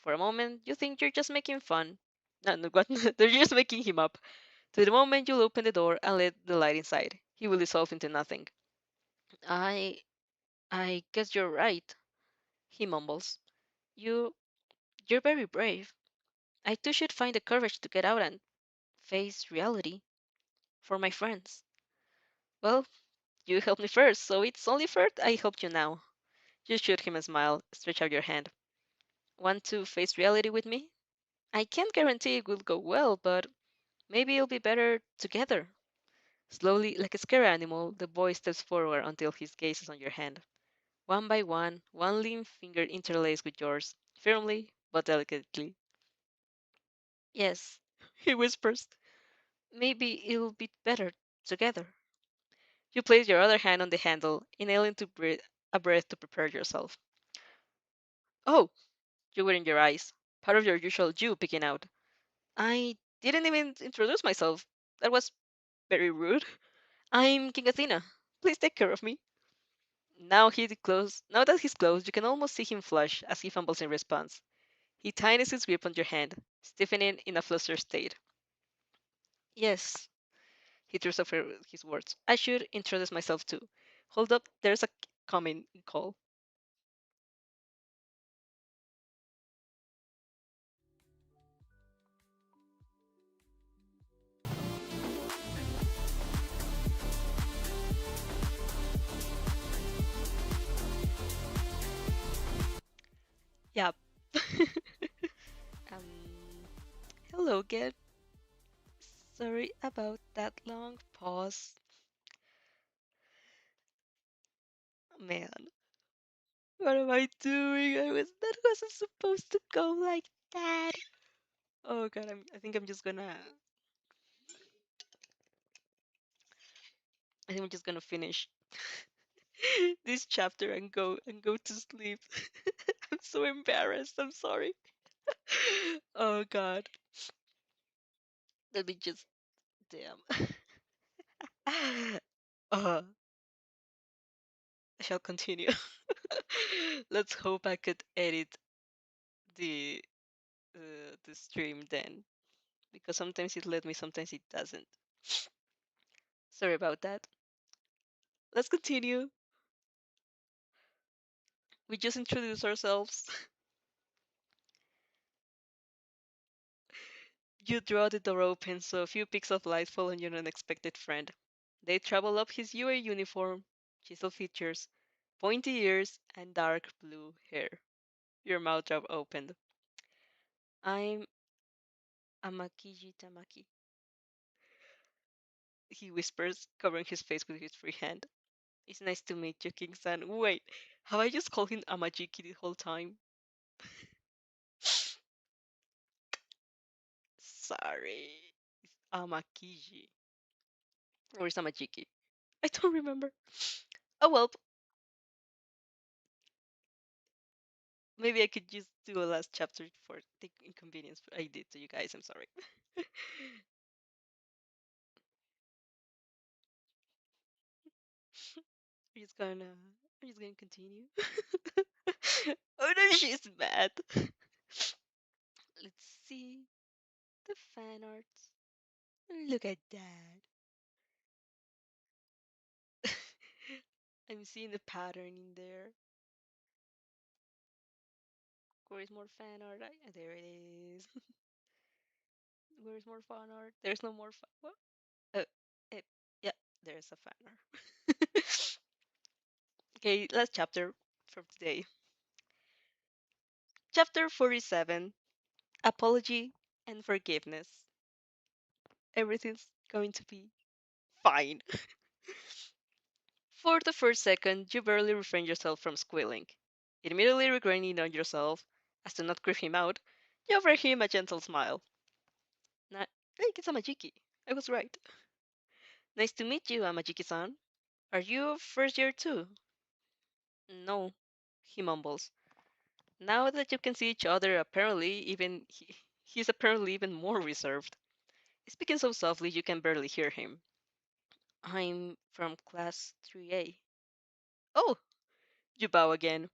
For a moment, you think you're just making fun. No, no, what? They're just making him up. To the moment you'll open the door and let the light inside, he will dissolve into nothing. I I guess you're right, he mumbles. You you're very brave. I too should find the courage to get out and face reality for my friends. Well, you helped me first, so it's only fair I helped you now. You shoot him a smile, stretch out your hand. Want to face reality with me? I can't guarantee it will go well, but maybe it'll be better together. Slowly, like a scary animal, the boy steps forward until his gaze is on your hand. One by one lean finger interlaced with yours, firmly but delicately. Yes, he whispers. Maybe it'll be better together. You place your other hand on the handle, inhaling to breathe a breath to prepare yourself. Oh, you were in your eyes, part of your usual you peeking out. I didn't even introduce myself. That was very rude. I'm King Athena. Please take care of me. Now that he's close, you can almost see him flush as he fumbles in response. He tightens his grip on your hand, stiffening in a flustered state. Yes, he throws over his words. I should introduce myself too. Hold up, there's a coming call. Yep. um, hello again. Sorry about that long pause. Man, what am I doing? That wasn't supposed to go like that. Oh god, I think I'm just gonna finish this chapter and go to sleep. I'm so embarrassed. I'm sorry. Oh god. Let me just damn. I shall continue. Let's hope I could edit the the stream then, because sometimes it let me, sometimes it doesn't. Sorry about that. Let's continue. We just introduce ourselves. You draw the door open so a few peaks of light fall on your unexpected friend. They travel up his UA uniform, chisel features, pointy ears, and dark blue hair. Your mouth drop opened. I'm Amakiji Tamaki, he whispers, covering his face with his free hand. It's nice to meet you, King-san. Wait, have I just called him Amajiki the whole time? Sorry. It's Amakiji. Or is Amajiki? I don't remember. Oh well, maybe I could just do a last chapter for the inconvenience I did to you guys. I'm sorry. We're just gonna, we're just gonna continue. Oh no, she's mad. Let's see the fan art. Look at that. I'm seeing the pattern in there. Where's more fan art? There it is. Where's more fan art? There's no more fan. What? Uh, eh, yeah, there's a fan art. Okay, last chapter from today. Chapter 47, Apology and Forgiveness. Everything's going to be fine. For the first second, you barely refrain yourself from squealing. Immediately regretting on yourself as to not creep him out, you offer him a gentle smile. Hey, it's Amajiki. I was right. Nice to meet you, Amajiki-san. Are you first year too? No, he mumbles. Now that you can see each other, he's apparently even more reserved. Speaking so softly you can barely hear him. I'm from class 3A. Oh, you bow again.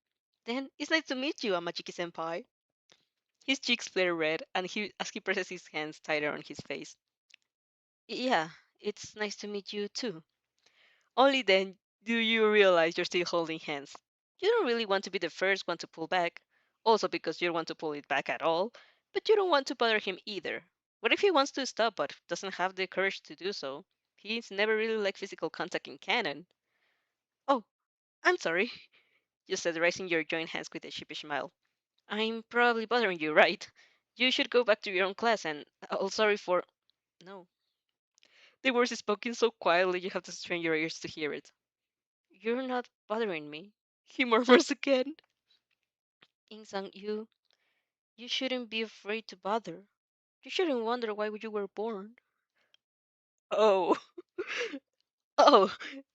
Then it's nice to meet you, Amajiki-senpai. His cheeks flare red, and as he presses his hands tighter on his face. Yeah, it's nice to meet you too. Only then do you realize you're still holding hands. You don't really want to be the first one to pull back, also because you don't want to pull it back at all, but you don't want to bother him either. What if he wants to stop but doesn't have the courage to do so? He's never really liked physical contact in canon. Oh, I'm sorry, you said, raising your joined hands with a sheepish smile. I'm probably bothering you, right? You should go back to your own class and sorry for. No. The words is spoken so quietly you have to strain your ears to hear it. You're not bothering me, he murmurs again. Insang, you shouldn't be afraid to bother. You shouldn't wonder why you were born. Oh, oh,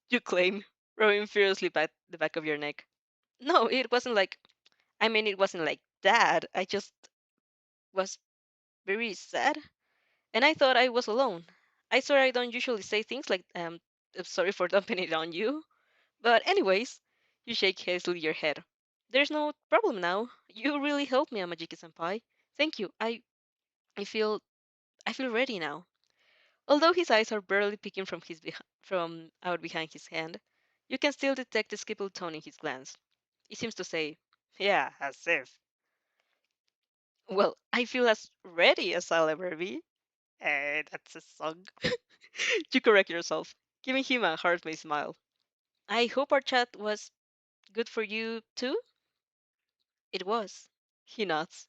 you claim, rubbing furiously back the back of your neck. No, it wasn't like that. I just was very sad, and I thought I was alone. I swear I don't usually say things like, sorry for dumping it on you. But anyways, you shake hastily your head. There's no problem now. You really helped me, Amajiki-senpai. Thank you. I feel I feel ready now. Although his eyes are barely peeking from out behind his hand, you can still detect the skipper tone in his glance. He seems to say, "Yeah, as if." Well, I feel as ready as I'll ever be. That's a song. You correct yourself, giving him a heart-made smile. I hope our chat was good for you too? It was. He nods.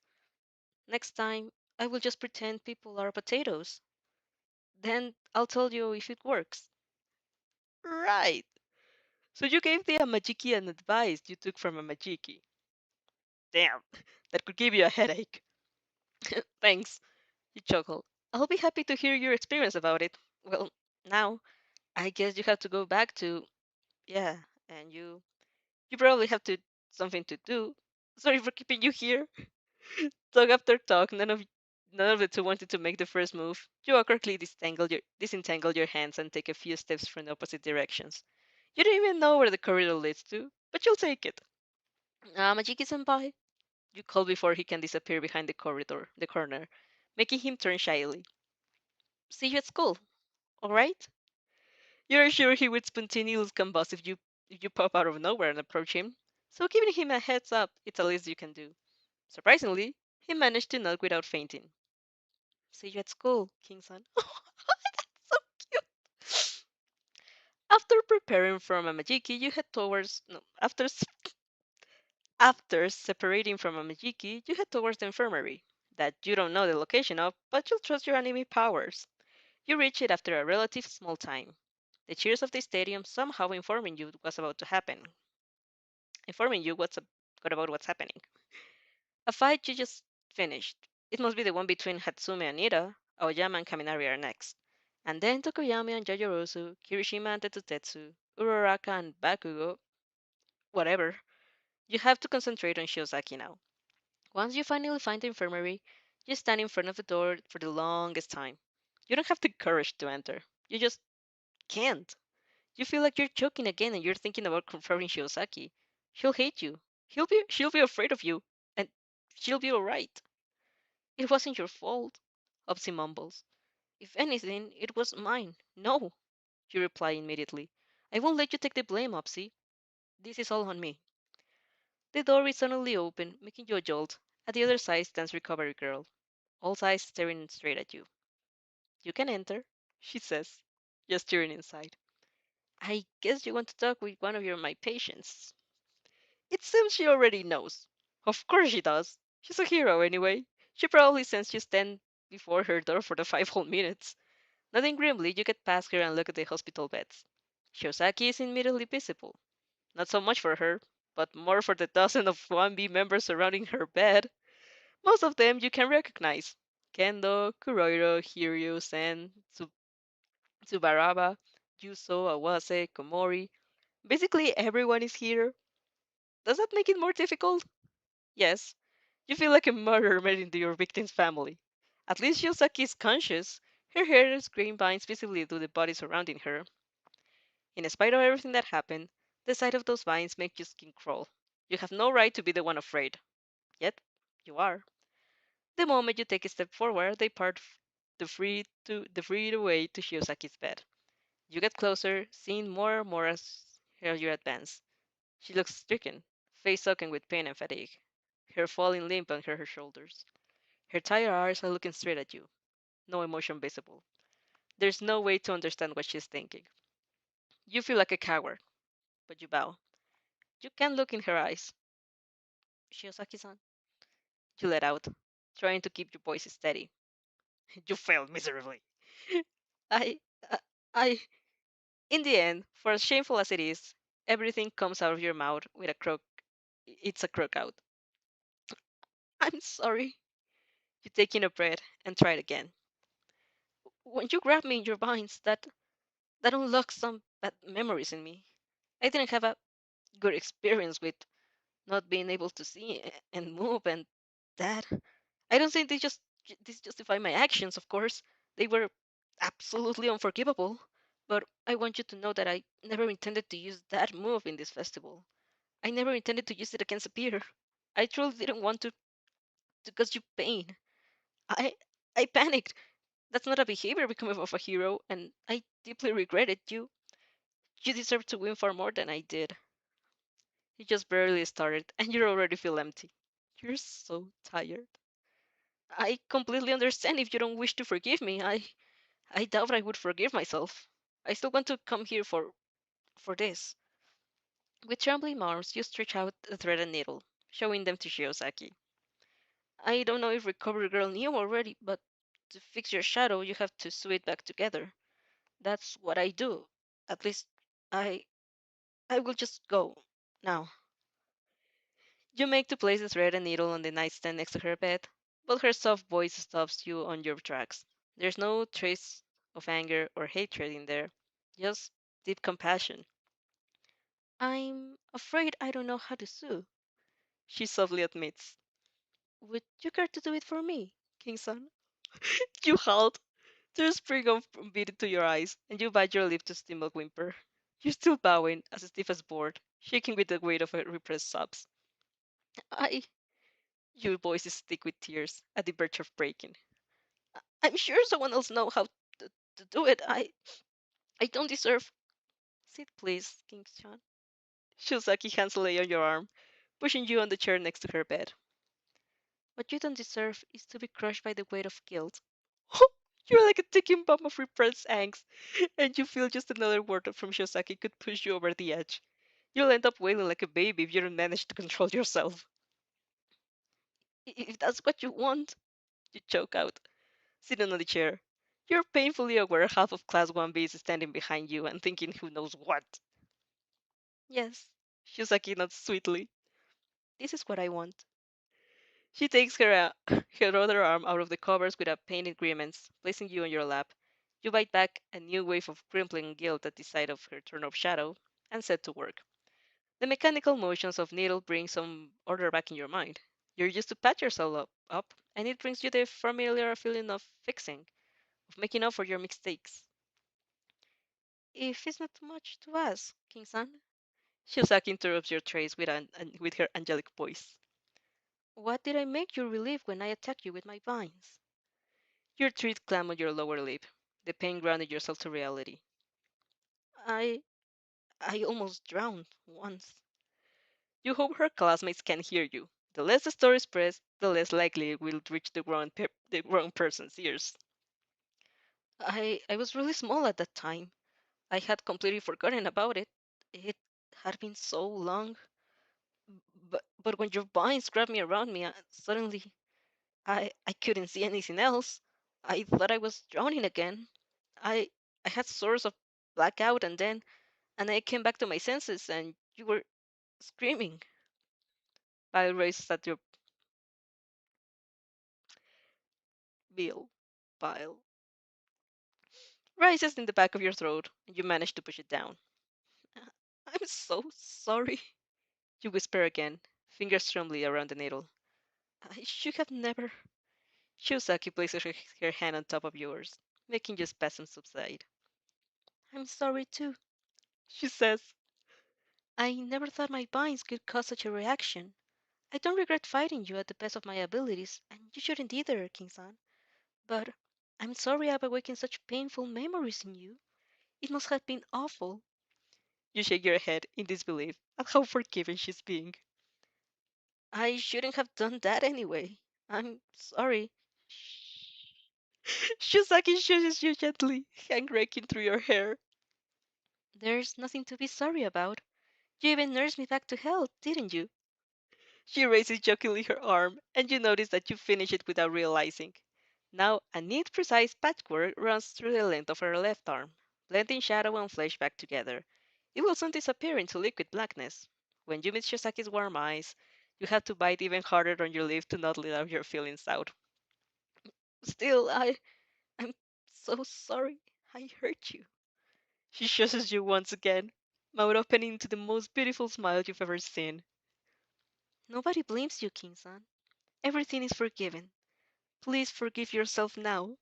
Next time, I will just pretend people are potatoes. Then I'll tell you if it works. Right. So you gave the Amajiki an advice you took from a Majiki. Damn, that could give you a headache. Thanks, you chuckle. I'll be happy to hear your experience about it. Well, now, I guess you have to go back to, yeah, and you probably have to something to do. Sorry for keeping you here. Talk after talk, none of the two wanted to make the first move. You awkwardly disentangle your hands and take a few steps from the opposite directions. You don't even know where the corridor leads to, but you'll take it. Majiki-senpai, you call before he can disappear behind the corner, making him turn shyly. See you at school, all right? You're sure he would spontaneously combust if you pop out of nowhere and approach him, so giving him a heads up it's the least you can do. Surprisingly, he managed to nod without fainting. See you at school, King-san. So cute. After preparing from a Majiki, you head towards no, after separating from a Majiki, you head towards the infirmary that you don't know the location of, but you'll trust your anime powers. You reach it after a relative small time. The cheers of the stadium somehow informing you about what's happening. A fight you just finished. It must be the one between Hatsume and Ida. Aoyama and Kaminari are next. And then Tokoyami and Yayorozu, Kirishima and Tetsutetsu, Uraraka and Bakugo, whatever. You have to concentrate on Shiozaki now. Once you finally find the infirmary, you stand in front of the door for the longest time. You don't have the courage to enter. You just can't. You feel like you're choking again and you're thinking about confronting Shiozaki. She'll hate you. She'll be afraid of you. And she'll be alright. It wasn't your fault, Opsy mumbles. If anything, it was mine. No, you reply immediately. I won't let you take the blame, Opsy. This is all on me. The door is suddenly open, making you a jolt. At the other side stands Recovery Girl, all eyes staring straight at you. You can enter, she says, gesturing inside. I guess you want to talk with one of my patients. It seems she already knows. Of course she does. She's a hero anyway. She probably sensed you stand before her door for the 5 whole minutes. Nothing grimly, you get past her and look at the hospital beds. Shiosaki is immediately visible. Not so much for her, but more for the dozen of 1B members surrounding her bed. Most of them you can recognize. Kendo, Kuroiro, Hiryu, Sen, Tsubaraba, Yuso, Awase, Komori. Basically everyone is here. Does that make it more difficult? Yes. You feel like a murderer made into your victim's family. At least Shiosaki is conscious. Her hair is green vines visibly to the body surrounding her. In spite of everything that happened, the sight of those vines makes your skin crawl. You have no right to be the one afraid. Yet, you are. The moment you take a step forward, they part the free way to Shiosaki's bed. You get closer, seeing more and more as you advance. She looks stricken, face soaking with pain and fatigue, hair falling limp on her shoulders. Her tired eyes are looking straight at you, no emotion visible. There's no way to understand what she's thinking. You feel like a coward, but you bow. You can't look in her eyes. Shiosaki-san, you let out, trying to keep your voice steady. You failed miserably. I, I, I, in the end, for as shameful as it is, everything comes out of your mouth with a croak. It's a croak out. I'm sorry. You take in a breath and try it again. When you grabbed me in your vines, that unlocked some bad memories in me. I didn't have a good experience with not being able to see and move, and that. I don't think this justify my actions. Of course, they were absolutely unforgivable. But I want you to know that I never intended to use that move in this festival. I never intended to use it against a peer. I truly didn't want to cause you pain. I I panicked. That's not a behavior becoming of a hero, and I deeply regret it. You deserve to win far more than I did. You just barely started, and you already feel empty. You're so tired. I completely understand if you don't wish to forgive me. I doubt I would forgive myself. I still want to come here for this. With trembling arms, you stretch out the thread and needle, showing them to Shiosaki. I don't know if Recovery Girl knew already, but to fix your shadow, you have to sew it back together. That's what I do. At least I I will just go now. You make to place the thread and needle on the nightstand next to her bed, but her soft voice stops you on your tracks. There's no trace of anger or hatred in there, just deep compassion. I'm afraid I don't know how to sew, she softly admits. Would you care to do it for me, King-san? You halt. Tears spring up beaded to your eyes, and you bite your lip to stem a whimper. You're still bowing, as stiff as board, shaking with the weight of her repressed sobs. I. Your voice is thick with tears, at the verge of breaking. I'm sure someone else knows how to do it. I don't deserve. Sit, please, King-chan. Shosaki hands lay on your arm, pushing you on the chair next to her bed. What you don't deserve is to be crushed by the weight of guilt. You're like a ticking bomb of repressed angst, and you feel just another word from Shosaki could push you over the edge. You'll end up wailing like a baby if you don't manage to control yourself. If that's what you want, you choke out, sitting on the chair. You're painfully aware half of Class 1B is standing behind you and thinking who knows what. Yes, Shosaki nods sweetly. This is what I want. She takes her other arm out of the covers without painted grimace, placing you on your lap. You bite back a new wave of crippling guilt at the sight of her turn of shadow, and set to work. The mechanical motions of needle bring some order back in your mind. You're used to pat yourself up, and it brings you the familiar feeling of fixing, of making up for your mistakes. If it's not too much to ask, King-san, Shiozaki interrupts your trace with her angelic voice. What did I make you relieve when I attacked you with my vines? Your teeth clamp on your lower lip. The pain grounded yourself to reality. I I almost drowned once. You hope her classmates can hear you. The less the story spreads, the less likely it will reach the wrong person's ears. I was really small at that time. I had completely forgotten about it. It had been so long. But when your vines grabbed me around me, suddenly I couldn't see anything else. I thought I was drowning again. I I had sort of blackout and I came back to my senses and you were screaming. I raised at your bill pile. Rises in the back of your throat and you manage to push it down. I'm so sorry, you whisper again, fingers trembling around the needle. I should have never. Shusaki places her hand on top of yours, making your spasms subside. I'm sorry too, she says. I never thought my binds could cause such a reaction. I don't regret fighting you at the best of my abilities, and you shouldn't either, King-san. But I'm sorry I've awakened such painful memories in you. It must have been awful. You shake your head in disbelief at how forgiving she's being. I shouldn't have done that anyway. I'm sorry. Shusaki shushes you gently, hand raking through your hair. There's nothing to be sorry about. You even nursed me back to health, didn't you? She raises jokingly her arm, and you notice that you finish it without realizing. Now, a neat, precise patchwork runs through the length of her left arm, blending shadow and flesh back together. It will soon disappear into liquid blackness. When you meet Shisaki's warm eyes, you have to bite even harder on your lip to not let out your feelings out. Still, I'm so sorry. I hurt you. She shushes you once again, mouth opening to the most beautiful smile you've ever seen. Nobody blames you, King-san. Everything is forgiven. Please forgive yourself now.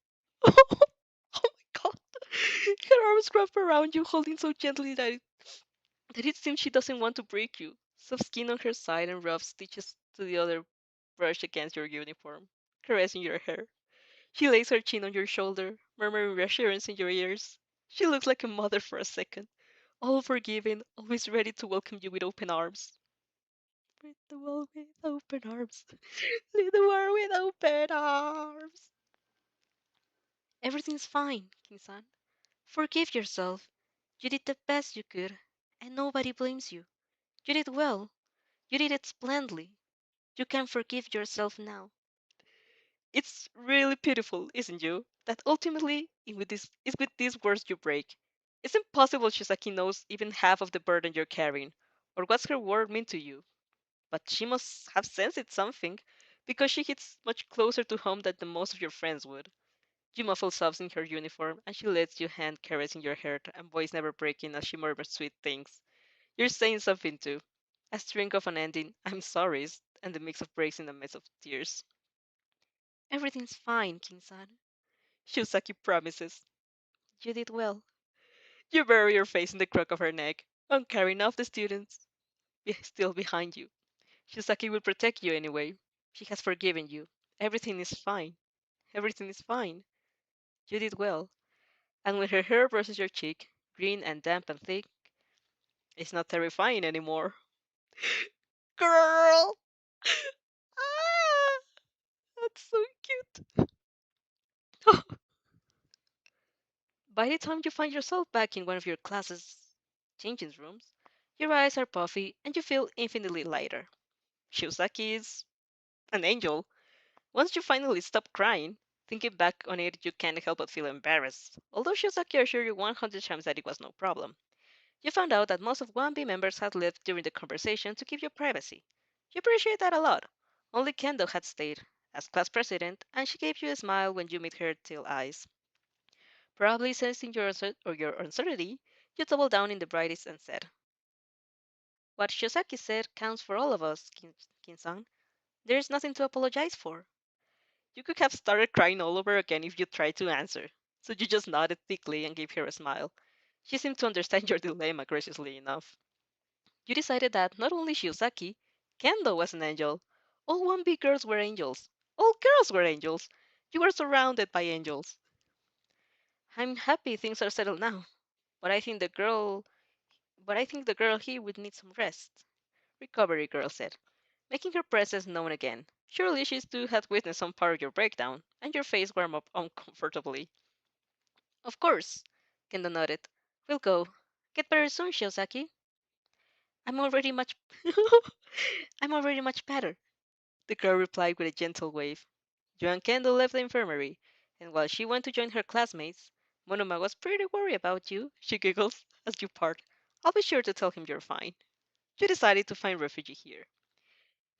Oh my god. Her arms wrap around you, holding so gently that it seems she doesn't want to break you. Soft skin on her side and rough stitches to the other brush against your uniform, caressing your hair. She lays her chin on your shoulder, murmuring reassurance in your ears. She looks like a mother for a second, all forgiving, always ready to welcome you with open arms. Lead the world with open arms. Lead the world with open arms. Everything's fine, King-san. Forgive yourself. You did the best you could, and nobody blames you. You did well. You did it splendidly. You can forgive yourself now. It's really pitiful, isn't you? That ultimately, it's with these words you break. It's impossible Shisaki knows even half of the burden you're carrying, or what's her word mean to you. But she must have sensed something, because she hits much closer to home than the most of your friends would. You muffle sobs in her uniform, and she lets you hand caressing your hair and voice never breaking as she murmurs sweet things. You're saying something too. A string of unending I'm sorry's and the mix of breaks in the midst of tears. Everything's fine, King-san. Shusaki promises. You did well. You bury your face in the crook of her neck, and carrying off the students still behind you. Shusaki will protect you anyway. She has forgiven you. Everything is fine. Everything is fine. You did well. And when her hair brushes your cheek, green and damp and thick, it's not terrifying anymore. Girl! Ah, that's so cute. By the time you find yourself back in one of your classes' changing rooms, your eyes are puffy and you feel infinitely lighter. Shiozaki is an angel. Once you finally stop crying, thinking back on it, you can't help but feel embarrassed. Although Shiozaki assured you 100 times that it was no problem. You found out that most of 1B members had left during the conversation to give you privacy. You appreciate that a lot. Only Kendo had stayed, as class president, and she gave you a smile when you met her teal eyes. Probably sensing your uncertainty, you doubled down in the brightest and said, what Shiozaki said counts for all of us, Kin-san. There's nothing to apologize for. You could have started crying all over again if you tried to answer, so you just nodded thickly and gave her a smile. She seemed to understand your dilemma graciously enough. You decided that not only Shiozaki, Kendo was an angel. All 1B girls were angels. All girls were angels. You were surrounded by angels. I'm happy things are settled now, but I think the girl here would need some rest. Recovery Girl said, making her presence known again. Surely she's too had witnessed some part of your breakdown, and your face warmed up uncomfortably. Of course, Kendo nodded. We'll go. Get better soon, Shiozaki. I'm already much I'm already much better, the girl replied with a gentle wave. Jo and Kendo left the infirmary, and while she went to join her classmates, Monoma was pretty worried about you, she giggles, as you part. I'll be sure to tell him you're fine. You decided to find refuge here.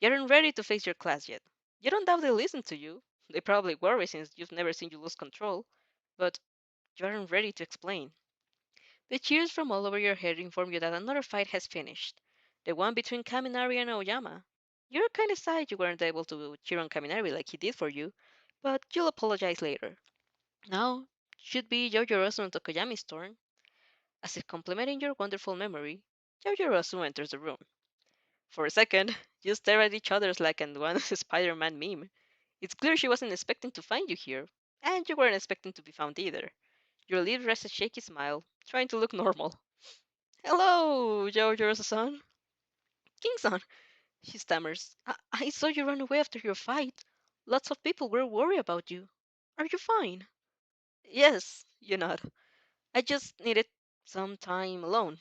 You aren't ready to face your class yet. You don't doubt they'll listen to you. They probably worry since you've never seen you lose control, but you aren't ready to explain. The cheers from all over your head inform you that another fight has finished. The one between Kaminari and Aoyama. You're kind of sad you weren't able to cheer on Kaminari like he did for you, but you'll apologize later. Now, should be Yojorosu and Tokoyami's turn. As if complimenting your wonderful memory, Yojorosu enters the room. For a second, you stare at each other like in one Spider-Man meme. It's clear she wasn't expecting to find you here, and you weren't expecting to be found either. Your lid rests a shaky smile, trying to look normal. Hello, Jojo-san. King-san, she stammers. I saw you run away after your fight. Lots of people were worried about you. Are you fine? Yes, you nod. I just needed some time alone,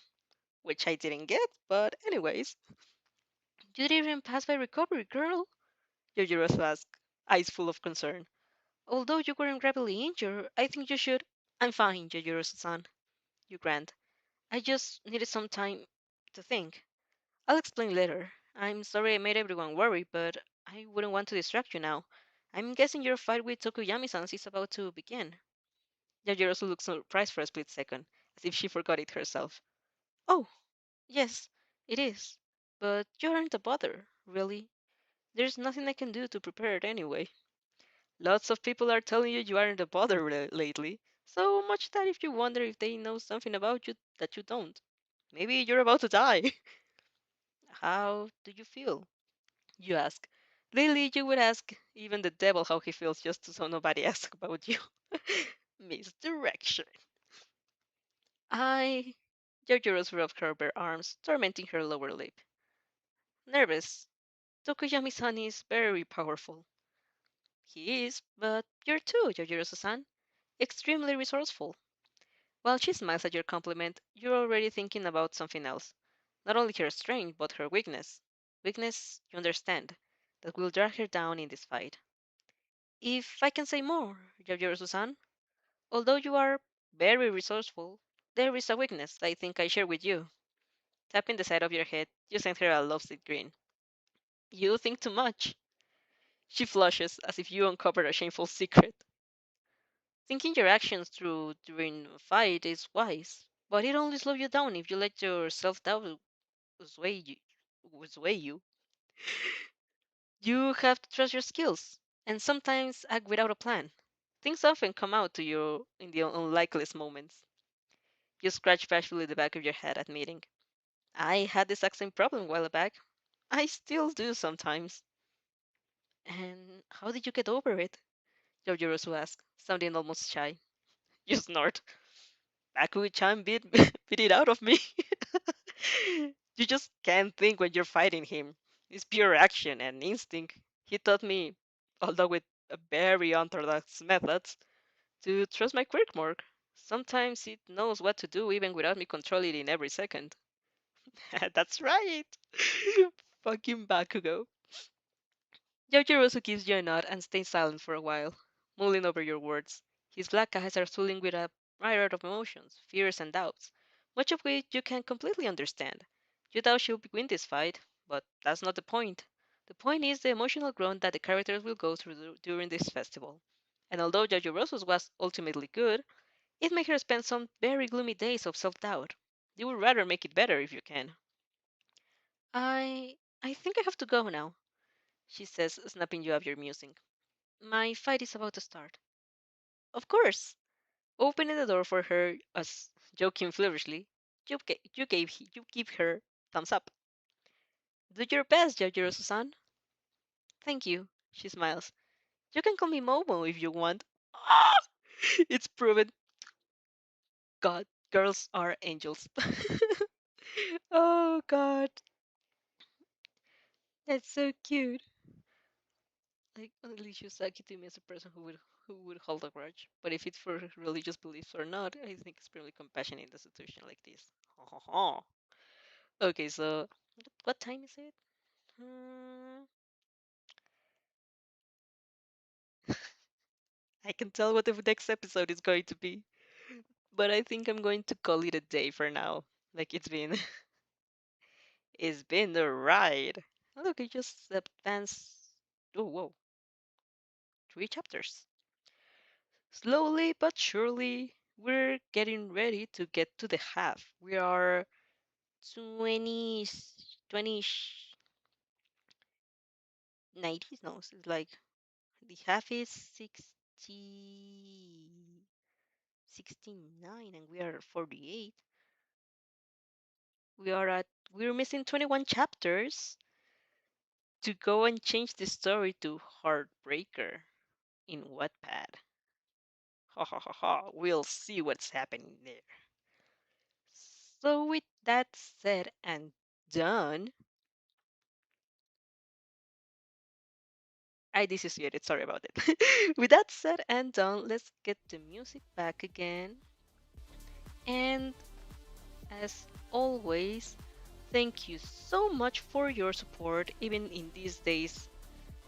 which I didn't get, but anyways. You didn't even pass by recovery, girl, Yojiro asked, eyes full of concern. Although you weren't gravely injured, I think you should. I'm fine, Yojiro-san, you grant. I just needed some time to think. I'll explain later. I'm sorry I made everyone worry, but I wouldn't want to distract you now. I'm guessing your fight with Tokuyami-san is about to begin. Yajiro looked surprised for a split second, as if she forgot it herself. Oh, yes, it is. But you aren't a bother, really. There's nothing I can do to prepare it anyway. Lots of people are telling you you aren't a bother lately. So much that if you wonder if they know something about you that you don't. Maybe you're about to die. How do you feel? You ask. Lately, you would ask even the devil how he feels just so nobody asks about you. Misdirection. I. Jojoros rubbed her bare arms, tormenting her lower lip. Nervous. Tokuyami-san is very powerful. He is, but you're too, Jojiro-san. Extremely resourceful. While she smiles at your compliment, you're already thinking about something else. Not only her strength, but her weakness. Weakness, you understand, that will drag her down in this fight. If I can say more, Jojiro-san, although you are very resourceful, there is a weakness I think I share with you. Tapping the side of your head, you send her a lovesick grin. You think too much. She flushes as if you uncovered a shameful secret. Thinking your actions through during a fight is wise, but it only slows you down if you let your self-doubt sway sway you. You have to trust your skills, and sometimes act without a plan. Things often come out to you in the unlikeliest moments. You scratch bashfully the back of your head, admitting, I had this exact same problem a while back. I still do sometimes. And how did you get over it? Yojiro asks, sounding almost shy. You snort. Baku-chan beat it out of me. You just can't think when you're fighting him. It's pure action and instinct. He taught me, although with a very unorthodox methods, to trust my quirk more. Sometimes it knows what to do even without me controlling it in every second. That's right. Fucking Bakugo. Yaojirosu gives you a nod and stays silent for a while, mulling over your words. His black eyes are swirling with a myriad of emotions, fears, and doubts, much of which you can completely understand. You doubt she'll win this fight, but that's not the point. The point is the emotional growth that the characters will go through during this festival. And although Yaojirosu's was ultimately good, it made her spend some very gloomy days of self-doubt. You would rather make it better if you can. I think I have to go now, she says, snapping you up your musing. My fight is about to start. Of course. Opening the door for her, as joking feverishly, you give her thumbs up. Do your best, Jojiro-san. Thank you, she smiles. You can call me Momo if you want. Ah! It's proven. God, girls are angels. Oh God. That's so cute. Like Alicia Saki to me as a person who would hold a grudge. But if it's for religious beliefs or not, I think it's pretty compassionate in a situation like this. Okay, so what time is it? Uh, I can tell what the next episode is going to be, but I think I'm going to call it a day for now. Like it's been, it's been the ride. Oh, look, I just advanced. Oh, whoa, 3 chapters. Slowly but surely, we're getting ready to get to the half. We are 20, 20, 90s? No, it's like the half is 69 and we are 48. We are at, we're missing 21 chapters to go and change the story to Heartbreaker in Wattpad. Ha ha ha ha, we'll see what's happening there. So, with that said and done, I dissociated, sorry about it. With that said and done, let's get the music back again. And as always, thank you so much for your support. Even in these days,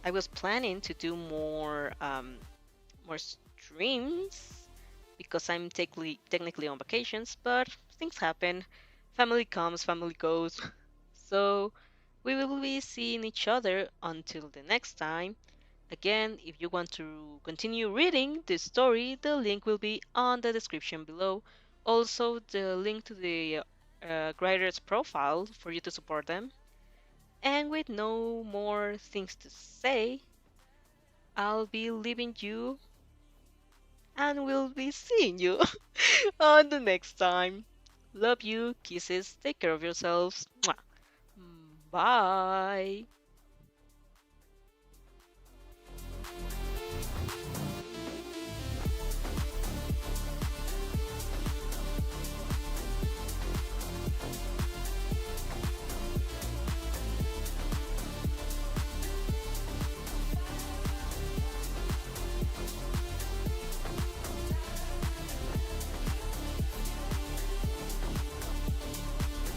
I was planning to do more streams because I'm technically on vacations, but things happen. Family comes, family goes. So we will be seeing each other until the next time. Again, if you want to continue reading this story, the link will be on the description below. Also, the link to the writer's profile for you to support them. And with no more things to say, I'll be leaving you and we'll be seeing you on the next time. Love you, kisses, take care of yourselves. Mwah. Bye.